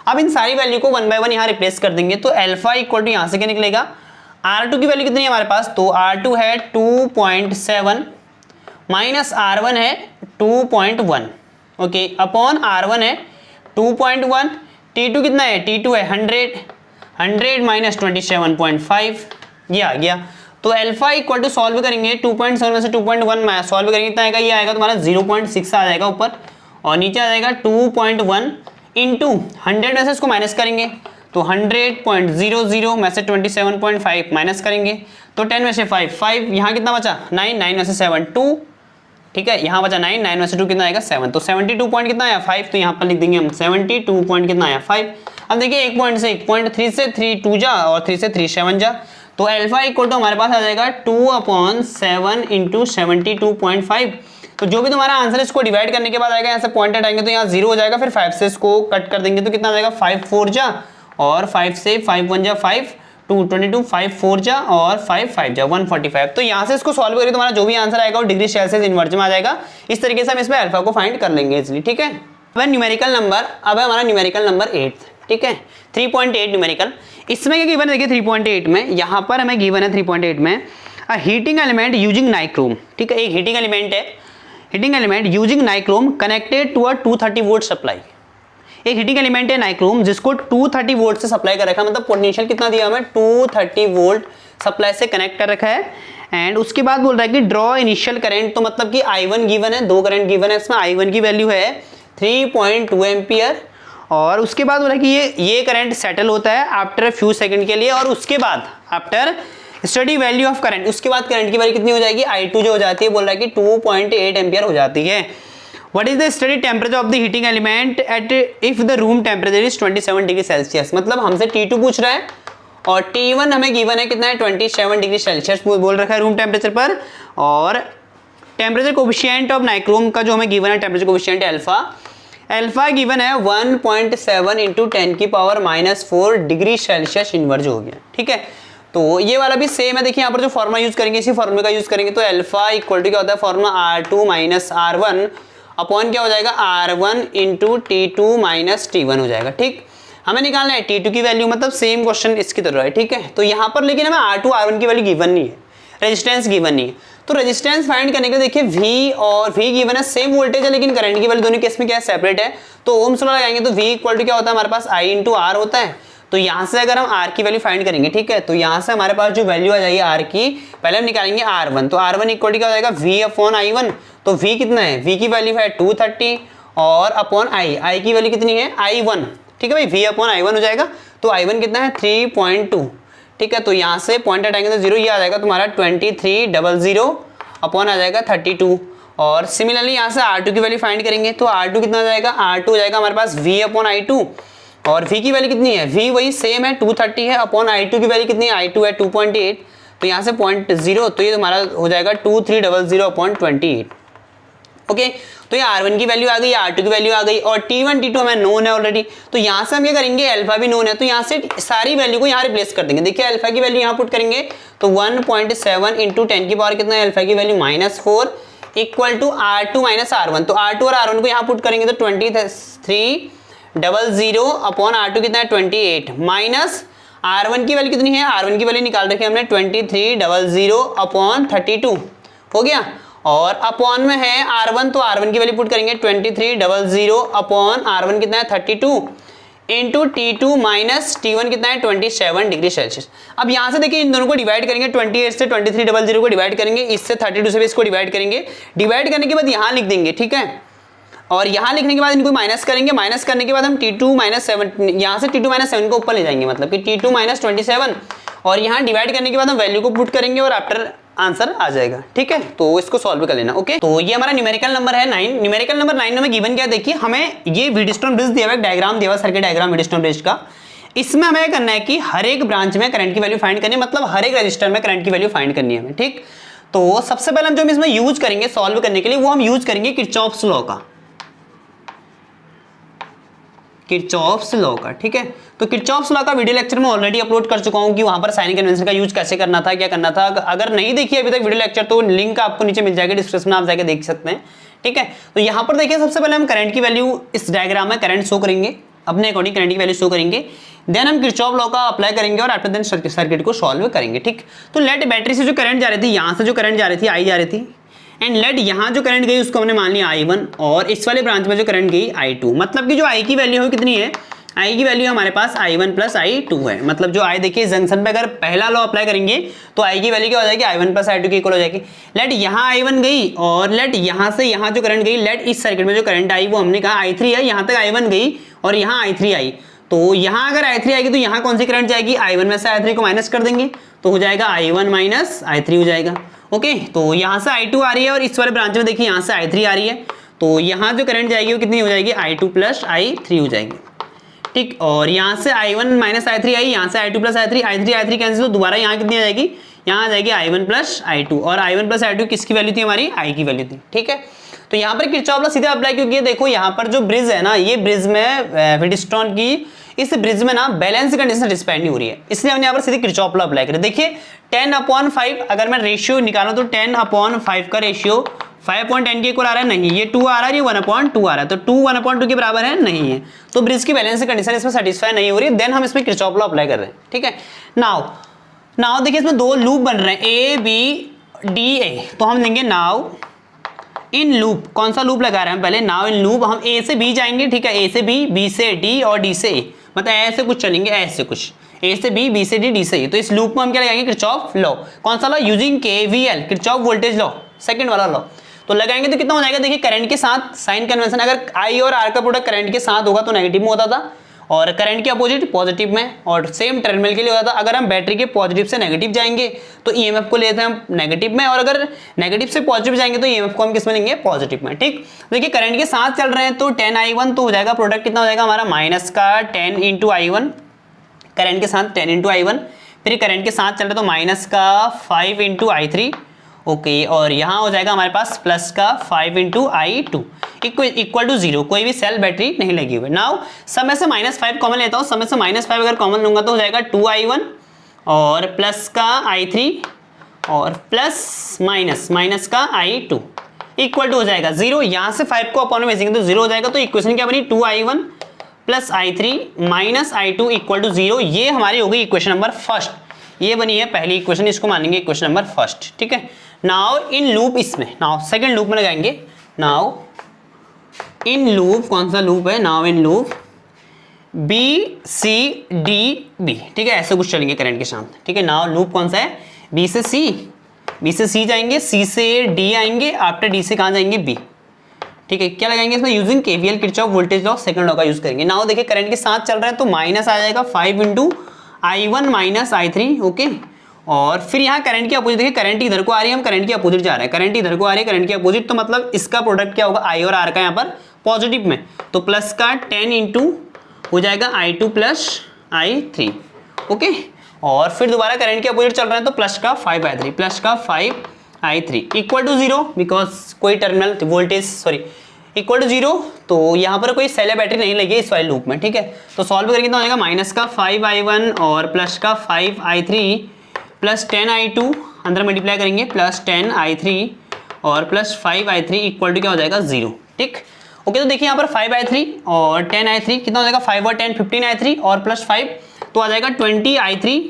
अब इन सारी वैल्यू को 1 बाय 1 यहाँ रिप्लेस कर देंगे, तो अल्फा इक्वल टू यहाँ से क्या निकलेगा, R2 की वैल्यू कितनी है हमारे पास, तो R2 है 2.7 माइनस R1 है 2.1, ओके, अपॉन R1 है 2.1, T2 कितना है, T2 है 100 माइनस 27.5, ये आ गया। तो अल्फा इक्वल टू सॉल्व करेंगे 2.7 में से 2.1 सॉल्व करेंगे, कितना आएगा, ये आएगा तुम्हारा 0.6 आ जाएगा ऊपर, और नीचे आ जाएगा 2.1 इंटू 100 में से इसको माइनस करेंगे, तो 100.00 में से 27.5 माइनस करेंगे, तो 10 में से 5 यहाँ कितना बचा 9 में से 7 2, ठीक है, यहाँ बचा 9 में से 2 कितना आएगा 7, तो 72 पॉइंट कितना आया 5, तो यहाँ पर लिख देंगे हम 72 पॉइंट कितना आया 5। अब देखिए 1 पॉइंट से 1 पॉइंट, 3 से 3 2 जा, और 3 से 3 7 जा, तो अल्फा इक्वल टू हमारे पास आ जाएगा 2/7 इंटू 72.5। तो जो भी तुम्हारा आंसर इसको डिवाइड करने के बाद आएगा, यहाँ से पॉइंट हटाएंगे तो यहाँ 0 हो जाएगा, फिर 5 से इसको कट कर देंगे तो कितना आ जाएगा 5 4 जा, और 5 से 5 1 जा 5 2 22 5 4 जा, और 5 5 जा 145। तो यहाँ से इसको सॉल्व करके तुम्हारा जो भी आंसर आएगा वो डिग्री सेल्सियस इनवर्स में आ जाएगा। इस तरीके से हम इसमें अल्फा को फाइंड कर लेंगे इजिली, ठीक है। अब न्यूमेरिकल नंबर, अब है हमारा न्यूमेरिकल नंबर 8, ठीक है 3.8 न्यूमेरिकल। इसमें क्या गिवन है देखिए 3.8 में, यहाँ पर हमें गिवन है 3.8 में a heating element using nichrome, ठीक है एक हीटिंग एलिमेंट है, heating element using nichrome connected to a 230 volt supply. एक हीटिंग एलिमेंट है नाइक्रोम जिसको 230 वोल्ट से सप्लाई कर रखा है, मतलब पोटेंशियल कितना दिया हमें 230 वोल्ट सप्लाई से कनेक्ट कर रखा है। एंड उसके बाद बोल रहा है कि ड्रॉ इनिशियल करंट, तो मतलब कि I1 गिवन है, दो करंट गिवन है इसमें, I1 की वैल्यू है 3.2 एम्पियर और उसके बाद बोला कि ये करंट सेटल होता है आफ्टर फ्यू सेकंड के लिए और उसके बाद after study value of current, उसके बाद करंट की वैल्यू कितनी हो जाएगी I2 जो हो जाती है बोल रहा है कि 2.8 एम्पियर हो जाती है। What is the study temperature of the heating element at if the room temperature is 27 degree Celsius, मतलब हमसे T2 पूछ रहा है और T1 हमें गिवन है कितना है 27 डिग्री सेल्सियस बोल रखा है रूम टेम्परेचर पर, और टेम्परेचर कोफिशिएंट ऑफ नाइक्रोम का जो हमें गिवन है टेम्परेचर कोफिशिएंट अल्फा गिवन है 1.7 इंटू 10 की पावर -4 डिग्री सेल्सियस इनवर्ज हो गया, ठीक है। तो ये वाला भी सेम है, देखिए यहाँ पर जो फॉर्मुला यूज करेंगे इसी फॉर्मुले का यूज करेंगे, तो अल्फा इक्वल टू क्या होता है formula R2 minus R1 upon क्या हो जाएगा R1 into T2 minus T1 हो जाएगा, ठीक। हमें निकालना है T2 की वैल्यू, मतलब सेम क्वेश्चन इसकी तरह है, ठीक है। तो यहाँ पर लेकिन हमें R2 R1 की वैल्यू गिवन नहीं है, रेजिस्टेंस गिवन नहीं है, तो रेजिस्टेंस फाइंड करने के लिए देखिए V और V गिवन है, सेम वोल्टेज है लेकिन करंट की वैल्यू दोनों केस में क्या है सेपरेट है, तो ओम्स लॉ लगाएंगे तो V इक्वल टू क्या होता है हमारे पास I इंटू R होता है। तो यहाँ से अगर हम R की वैल्यू फाइंड करेंगे, ठीक है, तो यहाँ से हमारे पास जो वैल्यू आ जाएगी R की, पहले हम निकालेंगे R1, तो R1 इक्वल टू क्या हो जाएगा V अपॉन I1, तो V कितना है, V की वैल्यू है 230 और अपॉन I की वैल्यू कितनी है I1, ठीक है भाई V अपॉन I1 हो जाएगा, तो I1 कितना है 3.2, ठीक है। तो यहाँ से पॉइंट हटाएंगे तो 0, ये आ जाएगा तुम्हारा 2300 अपॉन आ जाएगा 32, और सिमिलरली यहाँ से R2 की वैल्यू फाइंड करेंगे तो R2 कितना आ जाएगा, R2 हो जाएगा हमारे पास V अपॉन I2, और V की वैल्यू कितनी है, V वही सेम है 230 है, अपॉन I2 की वैल्यू कितनी है, I2 है 2.8, तो यहाँ से 0.0, तो ये तुम्हारा हो जाएगा 2300 अपॉन 28, ओके। तो ये R1 की वैल्यू आ गई, R2 की वैल्यू आ गई, और T1 T2 हमें नोन है ऑलरेडी, तो यहाँ से हम क्या करेंगे अल्फा भी नोन है, तो यहाँ से सारी वैल्यू को यहाँ रिप्लेस कर देंगे। देखिए अल्फा की वैल्यू यहाँ पुट करेंगे तो 1.7 इंटू 10 की पावर कितना है, अल्फा की value -4 equal to R2 minus R1, तो R2 और R1 को यहाँ पुट करेंगे तो 2300 अपॉन R2 कितना है 28 माइनस R1 की वैल्यू कितनी है, R1 की वैल्यू निकाल रखी है हमने 2300 अपॉन 32 हो गया, और अपॉन में है R1, तो R1 की वैल्यू पुट करेंगे 2300 अपॉन R1 कितना है 32 इंटू T2 माइनस T1 कितना है 27 डिग्री सेल्सियस। अब यहाँ से देखिए इन दोनों को डिवाइड करेंगे, 28 से 2300 को डिवाइड करेंगे, इससे 32 से भी इसको डिवाइड करेंगे, डिवाइड करने के बाद यहाँ लिख देंगे, ठीक है, और यहाँ लिखने के बाद इनको माइनस करेंगे, माइनस करने के बाद हम T2 माइनस 7, यहाँ से T2 माइनस 7 को ऊपर ले जाएंगे, मतलब कि T2 माइनस 27, और यहाँ डिवाइड करने के बाद हम वैल्यू को पुट करेंगे और आफ्टर आंसर आ जाएगा, ठीक है। तो इसको सॉल्व कर लेना, ओके। तो ये हमारा न्यूमेरिकल नंबर है 9, न्यूमेरिकल नंबर 9 में गिवन क्या देखिए, हमें ये व्हीटस्टोन ब्रिज दिया हुआ है, डायग्राम दिया हुआ है, सर्किट डायग्राम व्हीटस्टोन ब्रिज का। इसमें हमें करना है कि हर एक ब्रांच में करंट की वैल्यू फाइंड करनी है, मतलब हर एक रजिस्टर में करंट की वैल्यू फाइंड करनी है हमें, ठीक। तो सबसे पहले हम जो इसमें यूज करेंगे सॉल्व करने के लिए, वो हम यूज करेंगे किरचॉफ्स लॉ का, किरचॉफ्स लॉ का, ठीक है। तो किरचॉफ्स लॉ का वीडियो लेक्चर में ऑलरेडी अपलोड कर चुका हूं कि वहां पर साइन कन्वेंशन का यूज कैसे करना था, क्या करना था। अगर नहीं देखिए अभी तक वीडियो लेक्चर तो लिंक आपको नीचे मिल जाएगा डिस्क्रिप्शन में, आप जाके देख सकते हैं, ठीक है। तो यहाँ पर देखिए सबसे पहले हम करंट की वैल्यू इस डायग्राम में करंट शो करेंगे, अपने अकॉर्डिंग करंट की वैल्यू शो करेंगे, देन हम किरचॉफ लॉ का अप्लाई करेंगे और आफ्टर देन सर्किट को सॉल्व करेंगे, ठीक। तो लेट बैटरी से जो करंट जा रही थी, यहाँ से जो करंट जा रही थी I जा रही थी, एंड लेट यहाँ जो करंट गई उसको हमने मान लिया I1, और इस वाले ब्रांच में जो करंट गई I2, मतलब कि जो I की वैल्यू है कितनी है, I की वैल्यू हमारे पास I1 प्लस I2 है, मतलब जो I देखिए जंक्शन पे अगर पहला लॉ अप्लाई करेंगे तो I की वैल्यू क्या हो जाएगी, I1 प्लस I2 के इक्वल हो जाएगी। लेट यहाँ I1 गई और लेट यहाँ से यहाँ जो करंट गई, लेट इस सर्किट में जो करंट आई वो हमने कहा I3 है, यहाँ तक I1 गई और यहाँ I3 आई, तो यहाँ अगर I3 आएगी तो यहाँ कौन सी करंट जाएगी, I1 में से I3 को माइनस कर देंगे तो हो जाएगा I1 माइनस I3 हो जाएगा, ओके। तो यहाँ से I2 आ रही है और इस वाले ब्रांच में देखिए यहाँ से I3 आ रही है, तो यहाँ जो करंट जाएगी वो कितनी हो जाएगी, I2 प्लस I3 हो जाएगी, ठीक। और यहाँ से I1 माइनस I3 आई, यहाँ से I2 प्लस I3 कैंसिल, तो दोबारा यहाँ कितनी आ जाएगी, यहाँ आ जाएगी I1 प्लस I2, और I1 प्लस I2 किसकी वैल्यू थी, हमारी I की वैल्यू थी, ठीक है। तो यहाँ पर किरचॉफ लॉ सीधे अप्लाई क्यों किया, देखो यहाँ पर जो ब्रिज है ना, ये ब्रिज में व्हीटस्टोन की इस ब्रिज में ना बैलेंस कंडीशन रिस्पेक्ट नहीं हो रही है, इसलिए हमने यहाँ पर सीधे किरचॉफ लॉ अप्लाई करें। देखिए 10/5 अगर मैं रेशियो निकालूं तो 10/5 का रेशियो 5/10 के इक्वल आ रहा है, नहीं। ये 2 आ रहा है, ये 1/2 आ रहा है, तो 2 1/2 के बराबर है, नहीं है। तो ब्रिज की बैलेंस कंडीशन इसमें सेटिस्फाई नहीं हो रही, देन हम इसमें किरचॉफ लॉ अप्लाई कर रहे हैं, ठीक है। नाउ देखिए इसमें दो लूप बन रहे हैं, ए बी डी ए, तो हम देंगे नाउ इन लूप। कौन सा लूप लगा रहे हैं हम पहले, नाउ इन लूप। हम ए से बी जाएंगे, ठीक है, ए से बी, बी से डी और डी से ए, मतलब ऐसे कुछ चलेंगे, ऐसे कुछ ए से बी से डी, डी से ए। तो इस लूप में हम क्या लगाएंगे, किरचॉफ लॉ। कौन सा law, using KVL, Kirchhoff voltage law, second वाला लॉ। तो लगाएंगे तो कितना हो जाएगा, देखिए करंट के साथ साइन कन्वेंशन, अगर आई और आर का प्रोडक्ट करंट के साथ होगा तो नेगेटिव में होता था, और करंट के अपोजिट पॉजिटिव में, और सेम टर्मिनल के लिए होता था। अगर हम बैटरी के पॉजिटिव से नेगेटिव जाएंगे तो ईएमएफ को लेते हैं हम नेगेटिव में, और अगर नेगेटिव से पॉजिटिव जाएंगे तो ईएमएफ को हम किस में लेंगे, पॉजिटिव में, ठीक। देखिए करंट के साथ चल रहे हैं तो 10i1, तो हो जाएगा प्रोडक्ट कितना हो जाएगा हमारा, माइनस का 10 × i1, करंट के साथ 10 × i1। फिर करंट के साथ चल रहे तो माइनस का 5 × i3, ओके। और यहाँ हो जाएगा हमारे पास प्लस का 5 × i2 इक्वल टू 0। कोई भी सेल बैटरी नहीं लगी हुई। नाउ सब में से -5 कॉमन लेता हूँ, सब में से -5 अगर कॉमन लूंगा तो हो जाएगा 2i1 और प्लस का i3 और प्लस माइनस का i2 इक्वल टू हो जाएगा 0। यहाँ से 5 को अपॉन में भेजेंगे तो 0 हो जाएगा। तो इक्वेशन क्या बनी, 2i1 plus i3 minus i2 equal to 0। ये हमारी हो गई इक्वेशन नंबर फर्स्ट, ये बनी है पहली इक्वेशन, इसको मानेंगे इक्वेशन नंबर फर्स्ट, ठीक है। नाउ इन लूप, इसमें नाउ सेकंड लूप में लगाएंगे, नाउ इन लूप, कौन सा लूप है, now in loop B C D B, ठीक है, ऐसे कुछ चलेंगे करंट के साथ, ठीक है। नाउ लूप कौन सा है, बी से सी जाएंगे, सी से डी आएंगे, आफ्टर डी से कहाँ जाएंगे, बी, ठीक है। क्या लगाएंगे इसमें, using KVL, Kirchhoff voltage law, second law का यूज करेंगे। नाउ देखिए करंट के साथ चल रहा है तो माइनस आ जाएगा 5 × i1 माइनस i3, ओके। और फिर यहाँ करंट की अपोजिट, देखिए करंट इधर को आ रही है, हम करंट की अपोजिट जा रहे हैं, करंट इधर को आ रही है, करंट की अपोजिट, तो मतलब इसका प्रोडक्ट क्या होगा, आई और आर का यहाँ पर पॉजिटिव में, तो प्लस का 10 × हो जाएगा i2 प्लस i3, ओके। और फिर दोबारा करंट के अपोजिट चल रहे हैं तो प्लस का 5i3, प्लस का 5i3 इक्वल टू 0, बिकॉज कोई terminal voltage sorry equal to 0, तो यहाँ पर कोई सेल या बैटरी नहीं लगी इस वाले लूप में, ठीक है। तो सॉल्व करेंगे तो हो जाएगा माइनस का 5i1 और प्लस का 5i3 प्लस 10i2, अंदर मल्टीप्लाई करेंगे, प्लस 10i3 और प्लस 5i3 इक्वल टू क्या हो जाएगा, 0, ठीक, ओके। तो देखिए यहाँ पर 5i3 और 10i3 कितना हो जाएगा, 5 और 10 15i3 और प्लस 5 तो आ जाएगा 20i3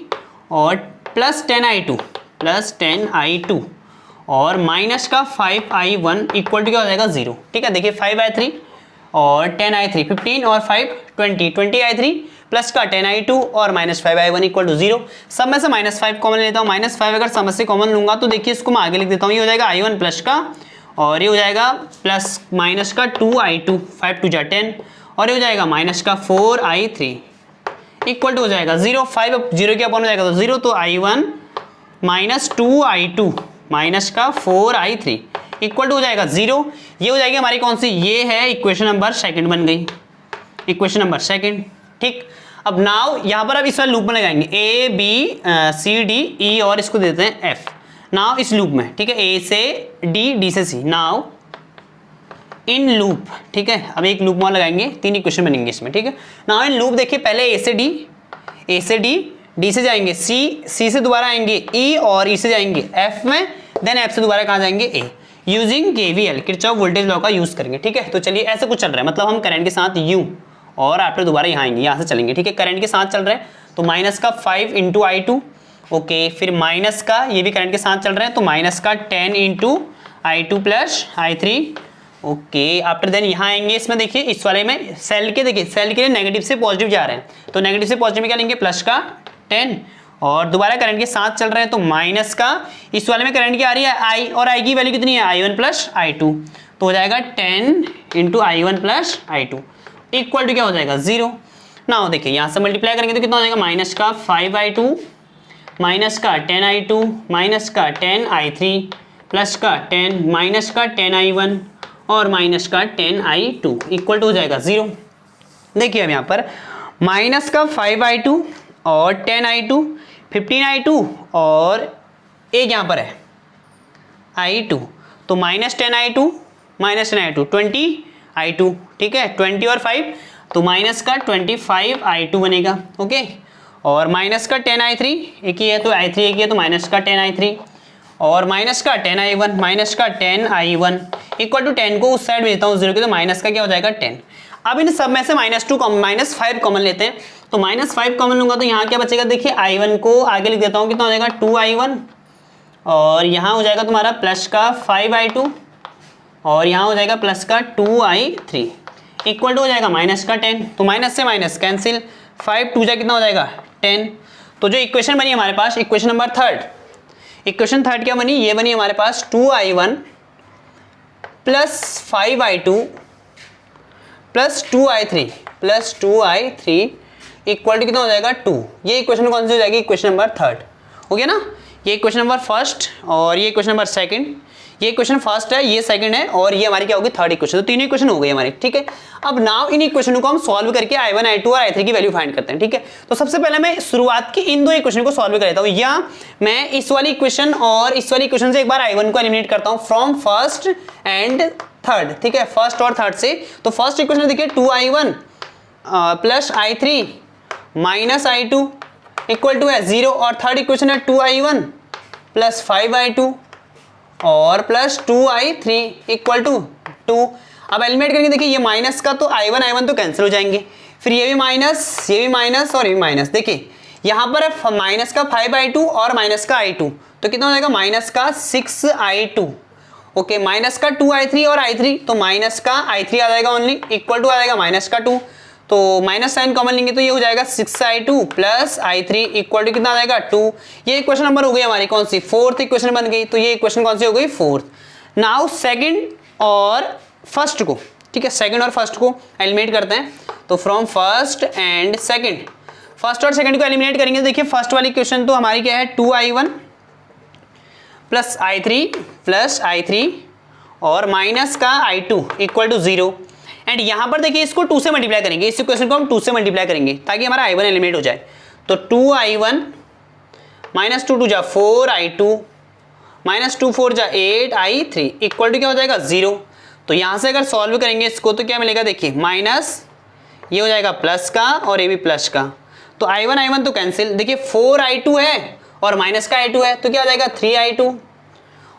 और प्लस 10i2 और माइनस का 5i1 इक्वल टू क्या हो जाएगा, 0, ठीक है। देखिए 5i3 और 10i3 15 और 5 20i3 प्लस का 10i2 और माइनस 5i1 इक्वल टू 0। सब में से -5 कॉमन लेता हूँ, -5 अगर सब में से कॉमन लूंगा तो देखिए इसको मैं आगे लिख देता हूँ, ये हो जाएगा i1 प्लस का, और ये हो जाएगा प्लस माइनस का 2i2, 5 2 10, और ये हो जाएगा माइनस का 4i3 इक्वल टू हो जाएगा 0। 5 0 के अपॉन हो जाएगा तो 0, तो i1 माइनस 2i2 माइनस का 4i3 इक्वल टू हो जाएगा 0। ये हो जाएगी हमारी कौन सी, ये है इक्वेशन नंबर सेकंड बन गई, इक्वेशन नंबर सेकंड, ठीक। अब नाउ यहाँ पर अब इस वाले लूप में लगाएंगे A B C D E और इसको देते हैं एफ। नाउ इस लूप में, ठीक है, ए से डी, डी से सी, नाउ इन लूप, ठीक है। अब एक लूप में लगाएंगे, 3 इक्वेशन बनेंगे इसमें, ठीक है। नाउ इन लूप देखिए पहले ए से डी, डी से जाएंगे सी से दोबारा आएंगे ई और ई से जाएंगे एफ में, देन एफ से दोबारा कहाँ जाएंगे, ए, using KVL, Kirchhoff voltage law का यूज करेंगे, ठीक है। तो चलिए ऐसे कुछ चल रहा है, मतलब हम करंट के साथ यू और आफ्टर दोबारा यहाँ आएंगे, यहाँ से चलेंगे, ठीक है। करंट के साथ चल रहे हैं तो माइनस का 5 × i2, ओके। फिर माइनस का, ये भी करंट के साथ चल रहे हैं तो माइनस का 10 × i2 plus i3, okay. After then यहाँ आएंगे, इसमें देखिए इस वाले में सेल के, देखिए सेल के लिए नेगेटिव से पॉजिटिव जा रहे हैं, तो नेगेटिव से पॉजिटिव में क्या लेंगे, प्लस का 10, और दोबारा करंट के साथ चल रहे हैं तो माइनस का, इस वाले में करंट की आ रही है आई, और आई की वैल्यू कितनी है, i1 प्लस i2, तो हो जाएगा 10 × i1 plus i2 equal to क्या हो जाएगा, 0। ना देखिए यहाँ से मल्टीप्लाई करेंगे तो कितना हो जाएगा, माइनस का 5i2 माइनस का 10i2 माइनस का 10i3 प्लस का 10 माइनस का 10i1 और माइनस का 10i2 इक्वल टू हो जाएगा 0। देखिए अब यहाँ पर माइनस का 5i2 और 10i2 15i2 और एक यहाँ पर है i2, तो माइनस 10i2 20i2, ठीक है, 20 और 5 तो माइनस का 25i2 बनेगा, ओके। और माइनस का 10i3 एक ही है तो i3 एक ही है तो माइनस का 10i3 और माइनस का 10i1, माइनस का 10i1 इक्वल टू 10 को उस साइड भेजता हूँ 0 की, तो माइनस का क्या हो जाएगा 10। अब इन सब में से -5 कॉमन लेते हैं, तो -5 कॉमन लूंगा तो यहाँ क्या बचेगा, देखिए i1 को आगे लिख देता हूँ, कितना हो जाएगा 2i1, और यहाँ हो जाएगा तुम्हारा प्लस का 5i2, और यहाँ हो जाएगा प्लस का 2i3 इक्वल टू हो जाएगा माइनस का 10। तो माइनस से माइनस कैंसिल, 5 2 जा कितना हो जाएगा 10। तो जो इक्वेशन बनी हमारे पास, इक्वेशन नंबर थर्ड क्या बनी, ये बनी हमारे पास 2i1 plus 5i2 plus 2i3 equal to कितना हो जाएगा 2। ये इक्वेशन कौन सी हो जाएगी, इक्वेशन नंबर थर्ड हो गया ना। ये इक्वेशन नंबर फर्स्ट और ये इक्वेशन नंबर सेकंड, ये इक्वेशन फर्स्ट है, ये सेकंड है, और ये हमारी क्या होगी थर्ड इक्वेशन। तो तीनों इक्वेशन हो गई हमारी, ठीक है। अब नाउ इन इक्वेशन को हम सॉल्व करके i1 i2 और i3 की वैल्यू फाइंड करते हैं, ठीक है। तो सबसे पहले मैं शुरुआत की इन दो इक्वेशन को सॉल्व कर लेता हूं, या मैं इस वाली इक्वेशन और इस वाली इक्वेशन से एक बार i1 को एलिमिनेट करता हूं फ्रॉम फर्स्ट एंड थर्ड, ठीक है, फर्स्ट और थर्ड से। तो फर्स्ट इक्वेशन देखिए 2i1 plus i3 minus i2 equal to है 0, और थर्ड इक्वेशन है 2i1 प्लस 5i2 और प्लस 2i3 इक्वल टू 2। अब एलिमिनेट करेंगे, देखिए ये माइनस का तो i1 तो कैंसिल हो जाएंगे, फिर ये भी माइनस और ये भी माइनस। देखिए यहाँ पर है माइनस का 5i2 और माइनस का i2, तो कितना हो जाएगा माइनस का 6i2, ओके, माइनस का 2i3 और i3, तो माइनस का i3 आ जाएगा ओनली, इक्वल टू आ जाएगा माइनस का 2, तो माइनस साइन कॉमन लेंगे तो ये हो जाएगा 6i2 plus i3 equal to कितना आ जाएगा 2। ये इक्वेशन नंबर हो गई हमारी कौन सी, फोर्थ इक्वेशन बन गई। तो ये इक्वेशन कौन सी हो गई, फोर्थ। नाउ सेकंड और फर्स्ट को, ठीक है, सेकंड और फर्स्ट को एलिमिनेट करते हैं। तो from first and second, first और सेकंड को एलिमिनेट करेंगे, देखिए फर्स्ट वाली इक्वेशन तो हमारी क्या है 2i1 प्लस i3 और माइनस का i2 इक्वल टू 0, एंड यहां पर देखिए इसको 2 से मल्टीप्लाई करेंगे, इस इक्वेशन को हम 2 से मल्टीप्लाई करेंगे ताकि हमारा i1 एलिमिनेट हो जाए। तो 2i1 माइनस 2 2 जा 4i2 माइनस 2 4 जा 8i3 इक्वल टू क्या हो जाएगा 0। तो यहां से अगर सॉल्व करेंगे इसको तो क्या मिलेगा, देखिए माइनस ये हो जाएगा प्लस का और ये भी प्लस का, तो i1 तो कैंसिल। देखिए 4i2 है और माइनस का i2 है, तो क्या हो जाएगा 3i2,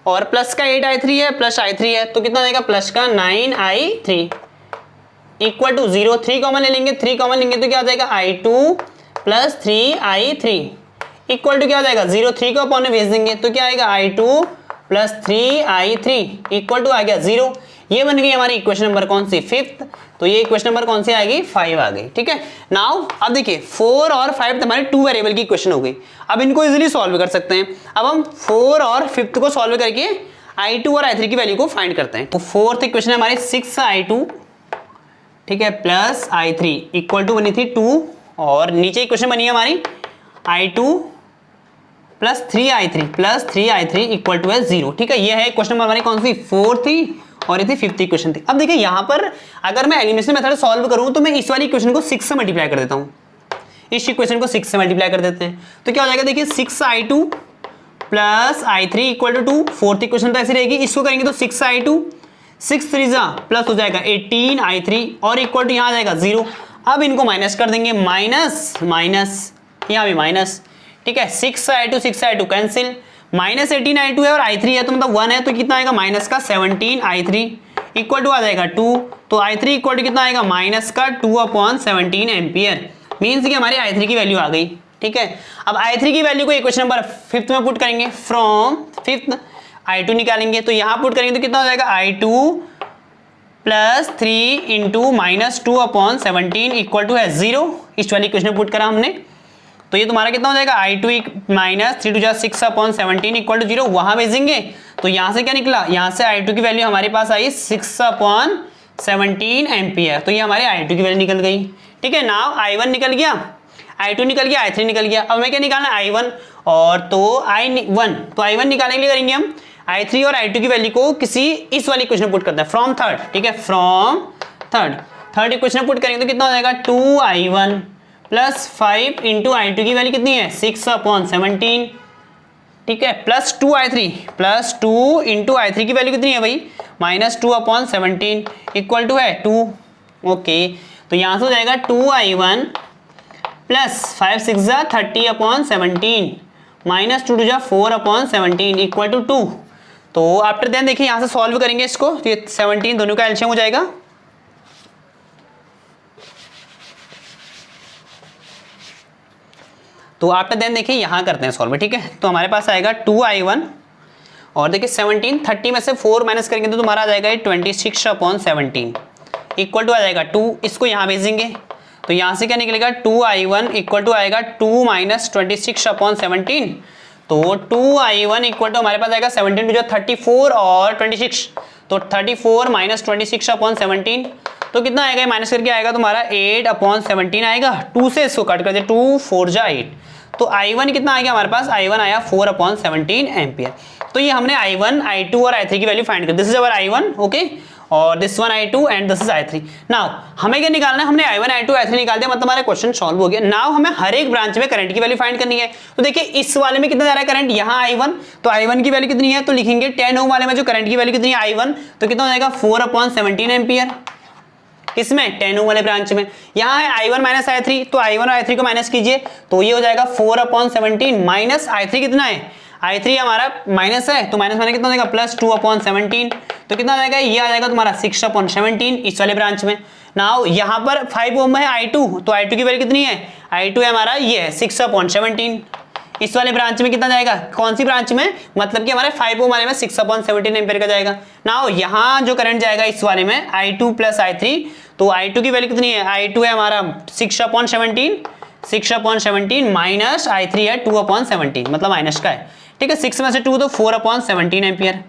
और प्लस का 8i3 है प्लस i3 है, तो कितना हो जाएगा प्लस का 9i3 इक्वल टू 0। 3 कॉमन ले लेंगे, 3 कॉमन लेंगे तो क्या हो जाएगा i2 plus 3i3 equal to क्या हो जाएगा 0। 3 को अपॉन में भेज देंगे तो क्या आएगा i2 plus 3i3 equal to आ गया 0। ये बन गई हमारी इक्वेशन नंबर कौन सी, फिफ्थ। तो ये इक्वेशन नंबर कौन सी आएगी, 5 आ गई, ठीक है। नाउ अब देखिए 4 और 5 हमारी 2 वेरिएबल की इक्वेशन हो गई, अब इनको इजीली सॉल्व कर सकते हैं। अब हम 4 और 5 को सॉल्व करके i2 और i3 की वैल्यू को फाइंड करते हैं। तो फोर्थ इक्वेशन हमारी 6i2, ठीक है, प्लस i3 इक्वल टू बनी थी 2, और नीचे इक्वेशन बनी है हमारी i2 plus 3i3 equal to है 0, ठीक है। ये है क्वेश्चन नंबर हमारी कौन सी, फोर्थ थी, और ये थी फिफ्थ इक्वेशन थी। अब देखिए यहाँ पर अगर मैं एलिमिनेशन मेथड सॉल्व करूँ तो मैं इस वाली इक्वेशन को 6 से मल्टीप्लाई कर देता हूँ, इस इक्वेशन को 6 से मल्टीप्लाई कर देते हैं, तो क्या हो जाएगा, देखिए 6i2 plus i3 equal to 2, fourth equation तो ऐसी रहेगी। इसको करेंगे तो 6i2 6 3 जा प्लस हो जाएगा 18i3 और इक्वल टू यहाँ आ जाएगा 0। अब इनको माइनस कर देंगे, माइनस माइनस यहाँ भी माइनस, ठीक है, 6i2 कैंसिल, माइनस 18i2 है और i3 है तो मतलब 1 है, तो कितना आएगा माइनस का 17i3 इक्वल टू आ जाएगा 2। तो i3 इक्वल टू कितना आएगा माइनस का 2/17 एम्पियर, मीन्स कि हमारी i3 की वैल्यू आ गई, ठीक है। अब i3 की वैल्यू को इक्वेशन नंबर 5 में पुट करेंगे, फ्रॉम 5 i2 निकालेंगे, तो यहाँ पुट करेंगे तो कितना हो जाएगा i2 plus 3 into minus 2/17 equal to है 0। इस वाली इक्वेशन में पुट करा हमने, तो ये तुम्हारा कितना हो जाएगा i2 माइनस 3 2 6/17 इक्वल टू 0, वहां भेजेंगे तो यहाँ से क्या निकला, यहाँ से i2 की वैल्यू हमारे पास आई 6/17 एम्पियर, तो ये हमारे i2 की वैल्यू निकल गई, ठीक है। नाउ i1 निकल गया, i2 निकल गया, i3 निकल गया। अब मैं क्या निकालना है, i1 और तो i1, तो i1 निकालने के लिए करेंगे हम i3 और i2 की वैल्यू को किसी इस वाली इक्वेशन में पुट करते हैं, फ्रॉम थर्ड, ठीक है, फ्रॉम थर्ड इक्वेशन में पुट करेंगे तो कितना हो जाएगा 2i1 प्लस 5 इंटू i2 की वैल्यू कितनी है 6/17, ठीक है, प्लस 2 इंटू i3 की वैल्यू कितनी है भाई माइनस 2/17 इक्वल टू है 2, ओके। तो यहाँ से हो जाएगा 2i1 प्लस 5 6 30/17 माइनस 2 टू जा 4/17 इक्वल टू 2। तो आफ्टर देन देखिए यहां से सॉल्व करेंगे इसको, तो ये 17 दोनों का एलसीएम हो जाएगा। तो आफ्टर देन देखिए यहां करते हैं सॉल्व, ठीक है। तो हमारे पास आएगा 2i1 और देखिए 17, 30 में से 4 माइनस करेंगे तो तुम्हारा आ जाएगा 26/17 इक्वल टू आ जाएगा 2। इसको यहाँ भेजेंगे तो यहाँ से क्या निकलेगा 2i1 इक्वल टू आएगा 2 माइनस 26/17। तो 2i1 इक्वल टू हमारे पास आएगा 17 टू जो 34 और 26, तो 34 माइनस 26/17 तो कितना आएगा, माइनस करके आएगा तुम्हारा 8/17 आएगा। 2 से इसको कट कर दे, 2 4 जा 8, तो i1 कितना आ गया हमारे पास, i1 आया 4/17 एम्पियर। तो ये हमने i1, i2 और i3 की वैल्यू फाइंड कर, this is our i1 okay, और this one i2 and this is i3। Now हमें क्या निकालना है, हमने i1, i2, i3 निकाल दिया, मतलब हमारा क्वेश्चन सॉल्व हो गया। नाउ हमें हर एक ब्रांच में करंट की वैल्यू फाइंड करनी है। तो देखिए इस वाले में कितना जा रहा है करंट, यहाँ i1, तो i1 की वैल्यू कितनी है, तो लिखेंगे 10 ओम वाले में जो करंट की वैल्यू कितनी है i1, तो कितना हो जाएगा 4/17 एम्पियर। किसमें, 10 ओम वाले ब्रांच में। यहाँ है i1 माइनस i3, तो i1 और i3 को माइनस कीजिए तो ये हो जाएगा 4/17 माइनस i3 कितना है, i3 हमारा माइनस है, तो माइनस माइनस कितना हो जाएगा प्लस 2/17, तो कितना आ जाएगा, ये आ जाएगा तुम्हारा 6/17 इस वाले ब्रांच में। नाउ यहाँ पर 5 ओम है i2, तो i2 की वैल्यू कितनी है, i2 है हमारा ये है 6/17 इस वाले ब्रांच में। कितना जाएगा, कौन सी ब्रांच में, मतलब कि हमारे 5 ओम वाले में 6/17 एम्पियर का जाएगा। नाउ यहाँ जो करंट जाएगा इस वाले में i2 प्लस i3, तो i2 की वैल्यू कितनी है, i2 है हमारा 6/17 माइनस i3 है 2/17, मतलब माइनस का है, ठीक है। 6 में से 2 तो 4/17 एम्पियर।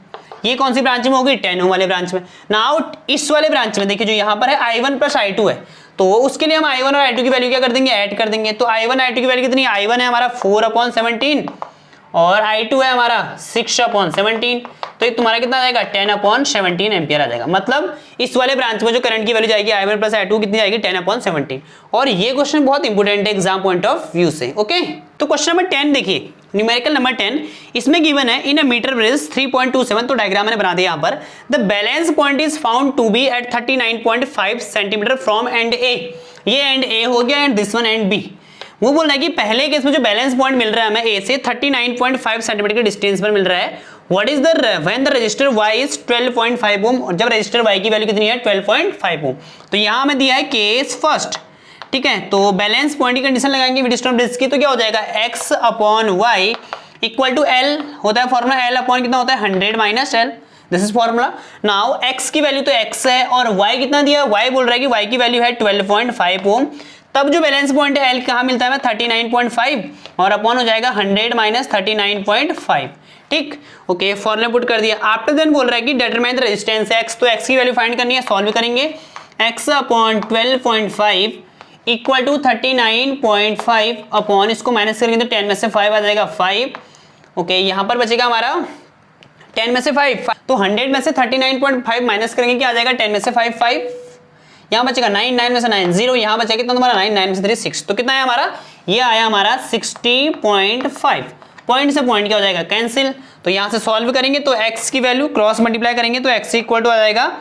ये कौन सी ब्रांच में होगी, 10 ओम वाले ब्रांच में। नाउ इस वाले ब्रांच में देखिए जो यहाँ पर है i1 प्लस i2 है, तो उसके लिए हम i1 और i2 की वैल्यू क्या कर देंगे, ऐड कर देंगे। तो i1 i2 की वैल्यू कितनी है, i1 है हमारा 4/17 और i2 है हमारा 6/17, तो ये तुम्हारा कितना आ जाएगा 10/17 एम्पियर आ जाएगा। मतलब इस वाले ब्रांच में जो करंट की वैल्यू जाएगी i1 प्लस i2 कितनी जाएगी 10/17। और ये क्वेश्चन बहुत इंपॉर्टेंट है एग्जाम पॉइंट ऑफ व्यू से, ओके। तो क्वेश्चन नंबर 10 देखिए, न्यूमेरिकल नंबर 10, इसमें गिवन है इन अ मीटर ब्रिज 3.27, तो डायग्राम मैंने बना दिया यहाँ पर। The balance point is found to be at 39.5 centimetre from end A, ये एंड ए हो गया and this one end B. वो बोल रहा है कि पहले केस में जो बैलेंस पॉइंट मिल रहा है हमें ए से 39.5 सेंटीमीटर के डिस्टेंस पर मिल रहा है। What is the when the register y is 12.5 ओम, और जब रजिस्टर y की वैल्यू कितनी है 12.5 ओम। तो यहाँ हमें दिया है केस फर्स्ट, ठीक है। तो बैलेंस पॉइंट की कंडीशन लगाएंगे विडस्टोन ब्रिज की, तो क्या हो जाएगा x/y इक्वल टू l होता है फॉर्मूला, l अपॉन कितना होता है 100 minus l, this is formula. Now x की वैल्यू तो x है और y कितना दिया है, y बोल रहा है कि y की वैल्यू है 12.5 ओम। तब जो बैलेंस पॉइंट है l कहाँ मिलता है, 39.5 और अपॉन हो जाएगा 100 माइनस 39.5, ठीक ओके। फॉर्मूला पुट कर दिया। आफ्टर देन बोल रहा है कि डिटरमाइन द रेजिस्टेंस x, तो x की वैल्यू फाइंड करनी है, सॉल्व करेंगे। x/12.5 इक्वल टू 39.5 अपॉन, इसको माइनस करेंगे तो 10 में से 5 आ जाएगा 5, ओके। यहाँ पर बचेगा हमारा 10 में से 5, तो 100 में से 39.5 माइनस करेंगे क्या आ जाएगा 10 में से 5 5, यहाँ बचेगा 9, 9 में से 9 0, यहाँ बचेगा कितना तुम्हारा 9, 9 में से 3 6, तो कितना है हमारा, ये आया हमारा 60.5। पॉइंट से पॉइंट क्या हो जाएगा कैंसिल, तो यहाँ से सॉल्व करेंगे तो x की वैल्यू क्रॉस मल्टीप्लाई करेंगे तो x इक्वल टू आ जाएगा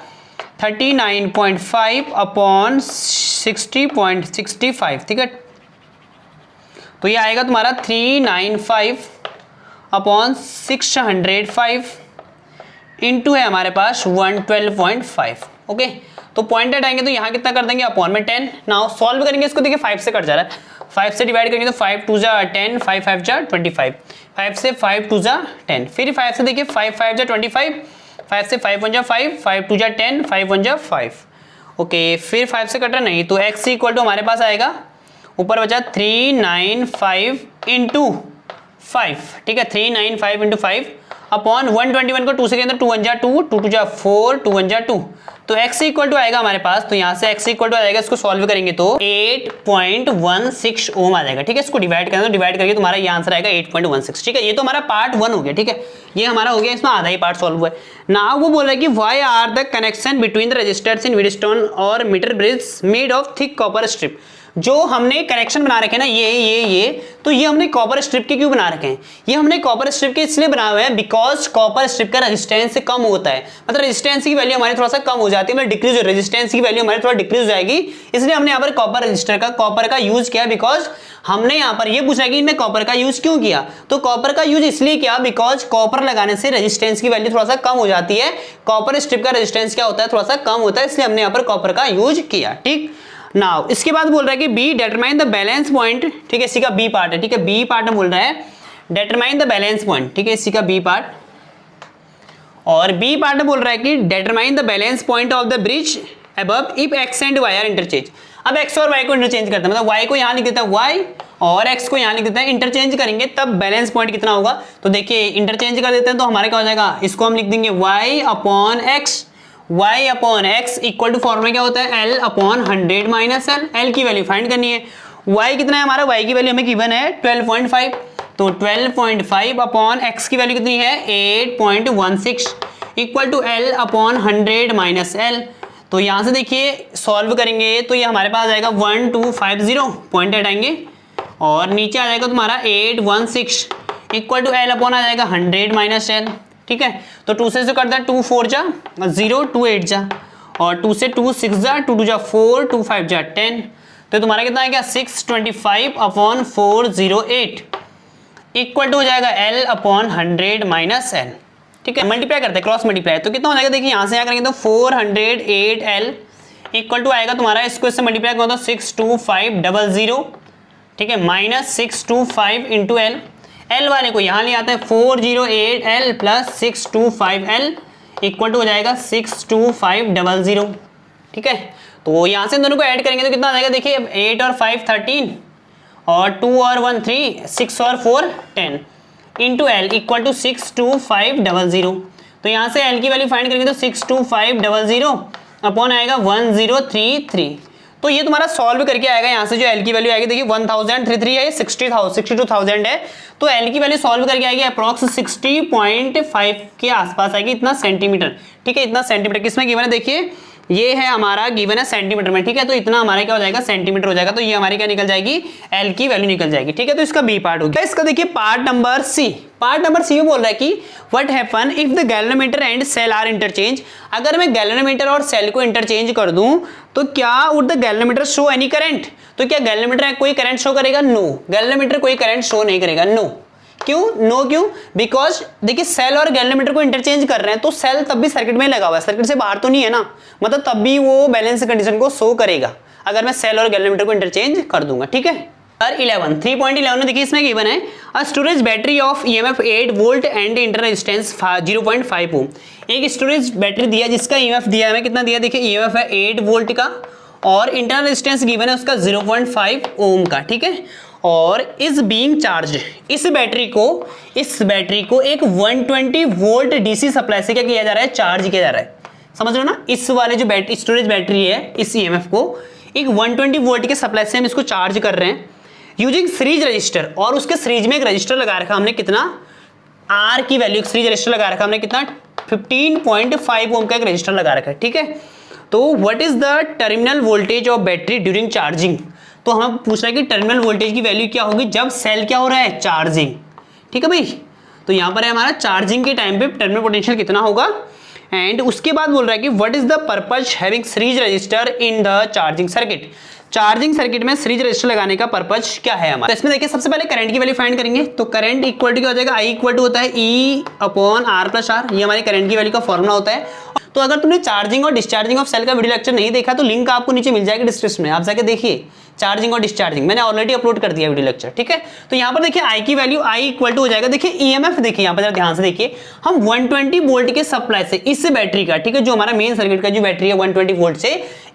39.5 अपॉन 60.65, ठीक है। तो ये आएगा तुम्हारा 395 अपॉन 605 इंटू है हमारे पास 112.5, ओके। तो पॉइंट हटाएंगे तो यहाँ कितना कर देंगे अपॉन में 10। नाउ सॉल्व करेंगे इसको, देखिए 5 से कट जा रहा है, 5 से डिवाइड करेंगे तो 5 2 जा 10, 5 5 जा 25, 5 से 5 2 जा 10, फिर 5 से देखिए 5 5 जा 25, 5 से 5 1 जा 5, 5 2 जा 10, 5 1 जा 5, ओके। फिर 5 से कट रहा नहीं, तो x इक्वल टू हमारे पास आएगा, ऊपर बचा 395 इंटू 5, ठीक है, 395 इंटू 5 अपॉन 121 को 2 से के अंदर 2 1 जा 2, 2 2 जा 4, 2 1 जा 2, तो x इक्वल टू आएगा हमारे पास, तो यहाँ से x इक्वल टू आ जाएगा, इसको सॉल्व करेंगे तो 8.16 ओम आ जाएगा, ठीक है। इसको डिवाइड करें तो डिवाइड करके तुम्हारा ये आंसर आएगा 8.16, ठीक है। ये तो हमारा पार्ट 1 हो गया, ठीक है, ये हमारा हो गया, इसमें आधा ही पार्ट सॉल्व हुआ है। नाउ वो बोल रहा है कि why are the connection between the resistors in Wheatstone और meter bridge made of thick copper strip. जो हमने कनेक्शन बना रखे हैं ना ये तो ये हमने कॉपर स्ट्रिप के क्यों बना रखे हैं? ये हमने कॉपर स्ट्रिप के इसलिए बनाए हुए हैं बिकॉज कॉपर स्ट्रिप का रेजिस्टेंस कम होता है, मतलब रेजिस्टेंस की वैल्यू हमारी थोड़ा सा कम हो जाती है, मतलब डिक्रीज हो, रेजिस्टेंस की वैल्यू हमारी थोड़ा डिक्रीज हो जाएगी, इसलिए हमने यहाँ पर कॉपर का यूज किया। बिकॉज हमने यहाँ पर ये पूछा कि इनमें कॉपर का यूज क्यों किया, तो कॉपर का यूज इसलिए किया बिकॉज कॉपर लगाने से रेजिस्टेंस की वैल्यू थोड़ा सा कम हो जाती है, कॉपर स्ट्रिप का रेजिस्टेंस क्या होता है, थोड़ा सा कम होता है, इसलिए हमने यहाँ पर कॉपर का यूज किया। ठीक, नाउ इसके बाद बोल रहा है कि be determine the balance point, ठीक है, इसी का बी पार्ट है, ठीक है, बी पार्ट में बोल रहा है डिटरमाइन द बैलेंस पॉइंट, ठीक है, इसी का बी पार्ट, और बी पार्ट में बोल रहा है कि determine the balance point of the bridge above if X and Y are interchange. अब एक्स और वाई को इंटरचेंज करते हैं, मतलब वाई को यहाँ लिख देता है वाई और एक्स को यहाँ लिख देता है, इंटरचेंज करेंगे तब बैलेंस पॉइंट कितना होगा, तो देखिए इंटरचेंज कर देते हैं तो हमारे क्या हो जाएगा, इसको हम लिख देंगे Y upon X equal to formula क्या होता है L upon 100 minus L, L की वैल्यू फाइंड करनी है, वाई कितना है हमारा, वाई की वैल्यू हमें गिवन है 12.5, तो 12.5 अपॉन एक्स की वैल्यू कितनी है 8.16 equal to L upon 100 minus L. तो यहाँ से देखिए सॉल्व करेंगे तो ये हमारे पास आ जाएगा 1250 पॉइंट हटाएंगे और नीचे आ जाएगा तुम्हारा 816 इक्वल टू एल अपॉन आ जाएगा 100 माइनस एल। ठीक है, तो 2 से करता है 2 4 जा 0 2 8 जा और 2 से 2 6 जा 2 2 जा 4 2 5 जा 10, तो तुम्हारा कितना आएगा 625 अपॉन 408 इक्वल टू हो जाएगा एल अपॉन 100 माइनस एल। ठीक है, मल्टीप्लाई करते हैं क्रॉस मल्टीप्लाई, तो कितना हो जाएगा देखिए यहाँ से यहाँ करेंगे तो 408 एल इक्वल टू आएगा तुम्हारा, इसको इससे मल्टीप्लाई करो तो 62500, ठीक है, माइनस 625 इंटू एल, एल वाले को यहाँ ले आता है 408 L plus 625 L equal to हो जाएगा 62500। ठीक है, तो यहाँ से दोनों को ऐड करेंगे तो कितना आ जाएगा देखिए 8 और 5 13 और 2 और 1 3 6 और 4 10 इंटू एल इक्वल टू 62500। तो यहाँ से एल की वैल्यू फाइंड करेंगे तो 62500 अपॉन आएगा 1033। तो ये तुम्हारा सॉल्व करके आएगा, यहाँ से जो एल की वैल्यू आएगी देखिए 1033 है, 62,000 है, तो एल की वैल्यू सॉल्व करके आएगी अप्रॉक्स 60.5 के आसपास आएगी, इतना सेंटीमीटर। ठीक है, इतना सेंटीमीटर किसमें गिवन है देखिए, ये है हमारा गिवन है सेंटीमीटर में। ठीक है, तो इतना हमारा क्या हो जाएगा सेंटीमीटर हो जाएगा, तो ये हमारी क्या निकल जाएगी एल की वैल्यू निकल जाएगी। ठीक है, तो इसका बी पार्ट हो गया। इसका देखिए part number C, part number C में बोल रहा है कि what happen if the galvanometer and cell are interchange. अगर मैं गैल्वेनोमीटर और सेल को इंटरचेंज कर दूं तो क्या would the galvanometer show any current, तो क्या गैल्वेनोमीटर कोई करंट शो करेगा, नो, गैल्वेनोमीटर कोई करंट शो नहीं करेगा, नो। क्यों नो, क्यों, बिकॉज देखिए सेल और गैल्वेनोमीटर को इंटरचेंज कर रहे हैं तो सेल तब भी सर्किट में लगा हुआ है, सर्किट से बाहर तो नहीं है ना, मतलब तब भी वो बैलेंस कंडीशन को शो करेगा अगर मैं सेल और गैल्वेनोमीटर को इंटरचेंज कर दूंगा। ठीक है, 3.11 में देखिए इसमें गिवन है a storage battery of EMF 8 volt and inter resistance 0.5 ओम। एक स्टोरेज बैटरी दिया जिसका ईएमएफ दिया है, कितना दिया देखिए ईएमएफ है 8 वोल्ट का और इंटरनल रेजिस्टेंस गिवन है उसका 0.5 ओम का। ठीक है, और इज बीइंग चार्ज, इस बैटरी को एक 120 वोल्ट डीसी सप्लाई से क्या किया जा रहा है, चार्ज किया जा रहा है। समझ रहे हो ना, इस वाले जो स्टोरेज बैटरी है इस ईएमएफ को एक 120 वोल्ट के सप्लाई से हम इसको चार्ज कर रहे हैं यूजिंग सीरीज रजिस्टर, और उसके सीरीज में एक रजिस्टर लगा रखा हमने, कितना आर की वैल्यू, सीरीज रजिस्टर लगा रखा हमने कितना 15.5 ओम का एक रजिस्टर लगा रखा है। ठीक है, तो what is the terminal voltage of battery during charging, तो हम पूछ रहे हैं कि टर्मिनल वोल्टेज की वैल्यू क्या होगी जब सेल क्या हो रहा है, चार्जिंग। ठीक है भाई, तो यहाँ पर है हमारा चार्जिंग के टाइम पे टर्मिनल पोटेंशियल कितना होगा, एंड उसके बाद बोल रहा है कि what is the purpose having series register in the charging circuit, charging circuit में सीरीज रजिस्टर लगाने का पर्पज क्या है हमारा। तो इसमें देखिए सबसे पहले करंट की वैल्यू फाइंड करेंगे, तो करंट इक्वल टू क्या हो जाएगा, आई इक्वल टू होता है E upon R plus R, ये हमारी करंट की वैल्यू का फॉर्मूला होता है। तो अगर तुमने चार्जिंग और डिस्चार्जिंग ऑफ सेल का वीडियो लेक्चर नहीं देखा तो लिंक आपको नीचे मिल जाएगा डिस्क्रिप्शन में, आप जाके देखिए चार्जिंग और डिस्चार्जिंग, मैंने ऑलरेडी अपलोड कर दिया वीडियो लेक्चर। ठीक है, तो यहाँ पर देखिए आई की वैल्यू आई इक्वल टू हो जाएगा, देखिए ईएमएफ देखिए यहाँ पर जरा ध्यान से देखिए, हम 120 वोल्ट के सप्लाई से इस बैटरी का, ठीक है, जो हमारा मेन सर्किट का जो बैटरी है 120 वोल्ट से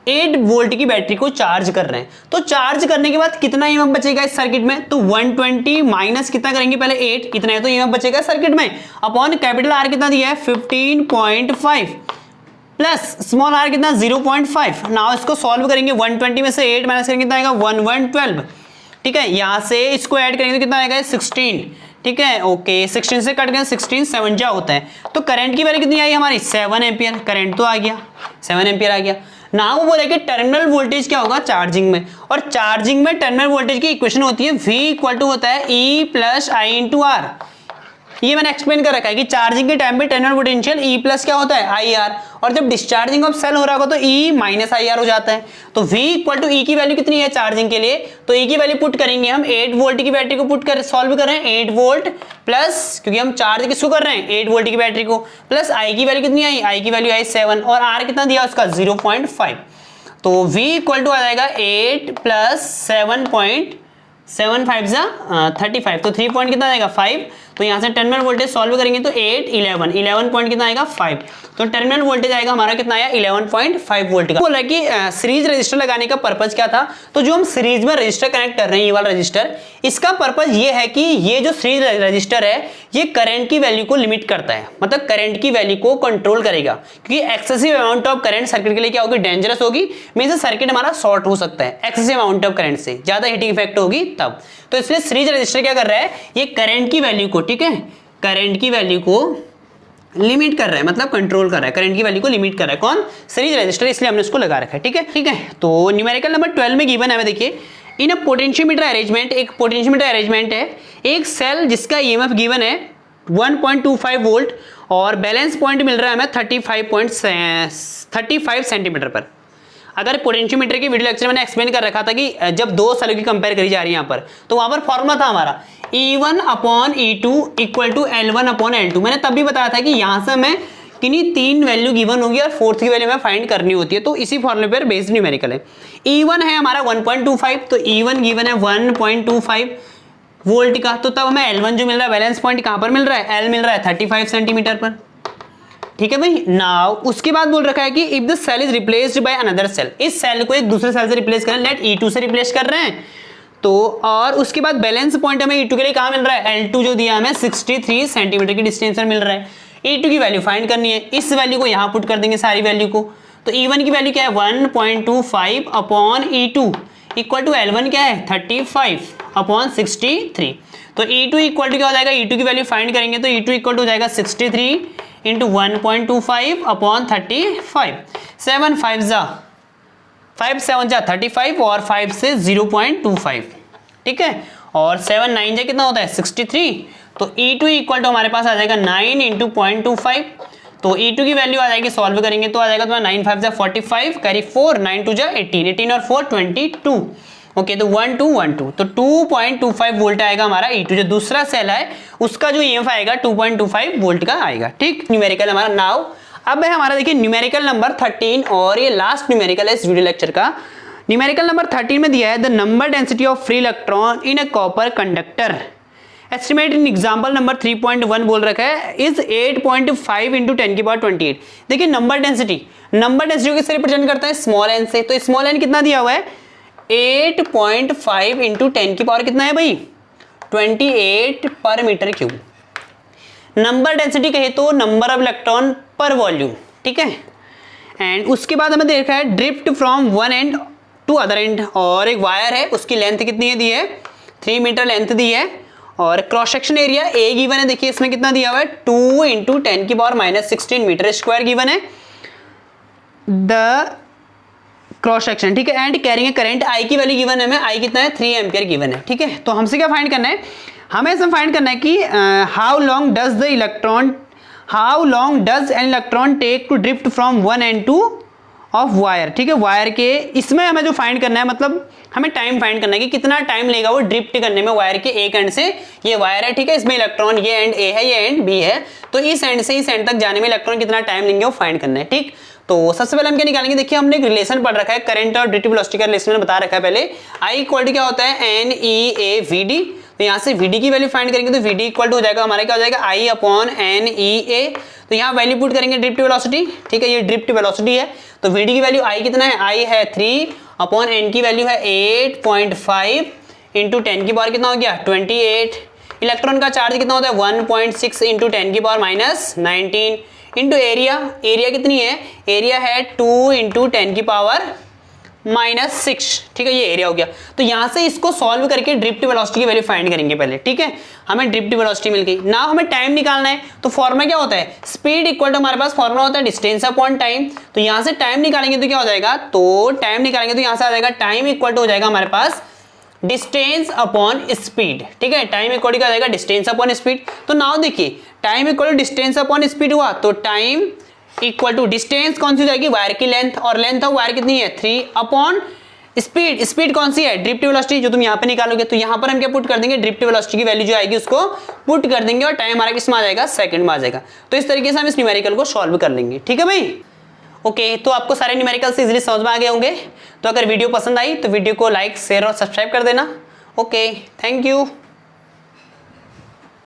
8 वोल्ट की बैटरी को चार्ज कर रहे हैं, तो चार्ज करने के बाद कितना ईएमएफ बचेगा इस सर्किट में, तो 120 माइनस कितना करेंगे पहले 8, कितना है तो ईएमएफ बचेगा सर्किट में, अपॉन कैपिटल आर कितना दिया है 15.5 प्लस स्मॉल आर कितना 0.5। नाउ इसको सॉल्व करेंगे, 120 में से 8 माइनस करेंगे कितना आएगा 1112। ठीक है, यहाँ से इसको ऐड करेंगे तो कितना आएगा 16। ठीक है, ओके, 16 से कट गया 16 7 जा होता है, तो करंट की वैल्यू कितनी आई हमारी 7 एम्पियर, करंट तो आ गया 7 एम्पियर आ गया। ना वो बोले कि टर्मिनल वोल्टेज क्या होगा चार्जिंग में, और चार्जिंग में टर्मिनल वोल्टेज की इक्वेशन होती है V इक्वल टू होता है E plus I into R. ये मैंने एक्सप्लेन कर रखा है कि चार्जिंग के टाइम पे टर्मिनल पोटेंशियल E प्लस क्या होता है आई आर, और जब डिस्चार्जिंग ऑफ सेल हो रहा होगा तो E माइनस आई आर हो जाता है। तो V इक्वल टू E की वैल्यू कितनी है चार्जिंग के लिए, तो E की वैल्यू पुट करेंगे हम 8 वोल्ट की बैटरी को पुट कर सॉल्व कर रहे हैं 8 वोल्ट प्लस, क्योंकि हम चार्ज किसको कर रहे हैं 8 वोल्ट की बैटरी को, प्लस I की वैल्यू कितनी आई, I की वैल्यू आई 7 और R कितना दिया उसका 0.5। तो V इक्वल टू आ जाएगा 8 प्लस 7.75 जा 35, तो 3 पॉइंट कितना आएगा 5। तो यहाँ से टर्मिनल वोल्टेज सॉल्व करेंगे तो 8 11 पॉइंट कितना आएगा 5। तो टर्मिनल वोल्टेज आएगा हमारा कितना आया 11.5 वोल्ट का। बोल रहा है कि सीरीज रजिस्टर लगाने का पर्पज क्या था, तो जो हम सीरीज में रजिस्टर कनेक्ट कर रहे हैं ये वाला रजिस्टर, इसका पर्पज ये है कि ये जो सीरीज रजिस्टर है ये करंट की वैल्यू को लिमिट करता है, मतलब करंट की वैल्यू को कंट्रोल करेगा, क्योंकि excessive amount of current circuit के लिए क्या होगी डेंजरस होगी, मींस सर्किट हमारा शॉर्ट हो सकता है एक्सेसिव अमाउंट ऑफ करंट से, ज्यादा हीटिंग इफेक्ट होगी तब। तो इसलिए सीरीज रजिस्टर क्या कर रहा है, ये करंट की वैल्यू को, ठीक है, करंट की वैल्यू को लिमिट कर रहा है, मतलब कंट्रोल कर रहा है, करंट की वैल्यू को लिमिट कर रहा है कौन, सीरीज रजिस्टर, इसलिए हमने इसको लगा रखा है। ठीक है, ठीक है। तो न्यूमेरिकल नंबर 12 में गिवन है, देखिए इन अ पोटेंशियोमीटर अरेंजमेंट, एक पोटेंशियोमीटर अरेंजमेंट है, एक सेल जिसका ईएमएफ गिवन है 1.25 वोल्ट और बैलेंस पॉइंट मिल रहा है हमें 35 सेंटीमीटर पर। अगर पोटेंशियोमीटर की वीडियो लेक्चर मैंने एक्सप्लेन कर रखा था कि जब दो सेलों की कंपेयर करी जा रही है यहाँ पर, तो वहां पर फॉर्मूला था हमारा E1 upon E2 equal to L1 upon L2। मैंने तब भी बताया था कि यहाँ से हमें किन्हीं 3 वैल्यू गिवन होगी और फोर्थ की वैल्यू हमें फाइंड करनी होती है, तो इसी फॉर्मूले पर बेस्ड न्यूमेरिकल है। E1 है हमारा 1.25, तो E1 गिवन है 1.25 वोल्ट का, तो तब हमें L1 जो मिल रहा है बैलेंस पॉइंट कहाँ पर मिल रहा है, L मिल रहा है 35 सेंटीमीटर पर। ठीक है भाई। नाउ उसके बाद बोल रखा है कि if the cell is replaced by another cell, इस सेल को एक दूसरे सेल से रिप्लेस करें, लेट E2 से रिप्लेस कर रहे हैं, तो और उसके बाद बैलेंस पॉइंट हमें E2 के लिए कहाँ मिल रहा है, L2 जो दिया हमें 63 सेंटीमीटर की डिस्टेंस पर मिल रहा है। E2 की वैल्यू फाइंड करनी है, इस वैल्यू को यहाँ पुट कर देंगे सारी वैल्यू को, तो E1 की वैल्यू क्या है 1.25 upon E2 equal to L1 क्या है 35 अपॉन 63। तो E2 इक्वल टू क्या हो जाएगा, E2 की वैल्यू फाइंड करेंगे तो E2 इक्वल टू हो जाएगा 63 इंटू 1.25 अपॉन 35, 7 5 जा 5 7 जा 35 और 5 से 0.25, ठीक है, और 7 9 जा कितना होता है 63। तो E2 इक्वल टू हमारे पास आ जाएगा 9 इंटू 0.25, तो E2 की वैल्यू आ जाएगी, सॉल्व करेंगे तो आ जाएगा तुम्हारा 9 5 जा 45 कैरी 4 9 2 जा 18, 18 और 4 22। ओके, तो 1 2 1 2, तो 2.25 वोल्ट आएगा हमारा E2। जो दूसरा सेल है उसका जो ईएमएफ आएगा 2.25 वोल्ट का आएगा। ठीक, न्यूमेरिकल हमारा। नाउ अब है हमारा देखिए न्यूमेरिकल नंबर 13 और ये लास्ट न्यूमेरिकल है इस वीडियो लेक्चर का। न्यूमेरिकल नंबर 13 में दिया है the number density of free electron in a copper conductor estimate in example number 3.1 बोल रखा है इज 8.5 इंटू 10 की पावर 28। देखिए नंबर डेंसिटी को किससे रिप्रेजेंट करता है, स्मॉल एन से, तो स्मॉल एन कितना दिया हुआ है 8.5 इंटू 10 की पावर कितना है भाई 28 पर मीटर क्यूब। नंबर डेंसिटी कहे तो number of electron per volume, ठीक है। एंड उसके बाद हमें देखा है drift from one end to other end, और एक वायर है उसकी लेंथ कितनी है दी है 3 मीटर लेंथ दी है, और cross section area A given है, देखिए इसमें कितना दिया हुआ है 2 इंटू 10 की पावर -16 मीटर स्क्वायर गिवन है द क्रॉस सेक्शन, ठीक है। एंड कैरिंग करंट आई की वैल्यू गिवन है, हमें आई कितना है 3 एम्पियर गिवन है, ठीक है। तो हमसे क्या फाइंड करना है, हमें इसमें फाइंड करना है कि how long does an electron take to drift from one end to of wire, ठीक है। वायर के इसमें हमें जो फाइंड करना है, मतलब हमें टाइम फाइंड करना है कि कितना टाइम लेगा वो ड्रिफ्ट करने में वायर के एक एंड से, ये वायर है, ठीक है, इसमें इलेक्ट्रॉन ये एंड ए है ये एंड बी है, तो इस एंड से इस एंड तक जाने में इलेक्ट्रॉन कितना टाइम लेंगे वो फाइंड करना है, ठीक। तो सबसे पहले हम क्या निकालेंगे, देखिए हमने एक रिलेशन पढ़ रखा है करंट और ड्रिफ्ट वेलोसिटी का रिलेशन में बता रखा है पहले। आई इक्वल टू क्या होता है N E A V D, तो यहाँ से वी डी की वैल्यू फाइंड करेंगे तो वी डी इक्वल टू हो जाएगा हमारा क्या हो जाएगा आई अपॉन एन ई ए, तो यहाँ वैल्यू पुट करेंगे ड्रिफ्ट वेलोसिटी, ठीक है, ये ड्रिफ्ट वेलोसिटी है, तो वी डी की वैल्यू आई कितना है आई है 3 अपॉन एन की वैल्यू है 8.5 इंटू 10 की पावर कितना हो गया 28। इलेक्ट्रॉन का चार्ज कितना होता है 1.6 इंटू 10 की पावर -19 इंटू एरिया, एरिया कितनी है, एरिया है 2 इंटू 10 की पावर -6, ठीक है, ये एरिया हो गया। तो यहां से इसको सॉल्व करके ड्रिफ्ट वेलोसिटी की वैल्यू फाइंड करेंगे पहले, ठीक है। हमें ड्रिफ्ट वेलोसिटी मिल गई ना, हमें टाइम निकालना है। तो फॉर्मूला क्या होता है, स्पीड इक्वल टू, हमारे पास फॉर्मूला होता है डिस्टेंस अपॉन टाइम। तो यहां से टाइम निकालेंगे तो क्या हो जाएगा, तो टाइम निकालेंगे तो यहां से आ जाएगा टाइम इक्वल टू हो जाएगा हमारे पास डिस्टेंस अपॉन स्पीड, ठीक है। टाइम इक्वल टू क्या हो जाएगा, डिस्टेंस अपॉन स्पीड। तो नाउ देखिए time equal to distance upon speed हुआ, तो टाइम इक्वल टू डिस्टेंस कौन सी हो जाएगी, वायर की लेंथ, और लेंथ ऑफ वायर कितनी है 3 अपॉन स्पीड। स्पीड कौन सी है, ड्रिफ्ट वेलोसिटी, जो तुम यहाँ पे निकालोगे। तो यहाँ पर हम क्या पुट कर देंगे, ड्रिफ्ट वेलोसिटी की वैल्यू जो आएगी उसको पुट कर देंगे, और टाइम हमारा किसमें आ जाएगा, सेकंड में आ जाएगा। तो इस तरीके से हम इस न्यूमेरिकल को सॉल्व कर लेंगे, ठीक है भाई। ओके, तो आपको सारे न्यूमेरिकल्स इजीली समझ में आ गए होंगे। तो अगर वीडियो पसंद आई तो वीडियो को लाइक, शेयर और सब्सक्राइब कर देना। Okay, thank you.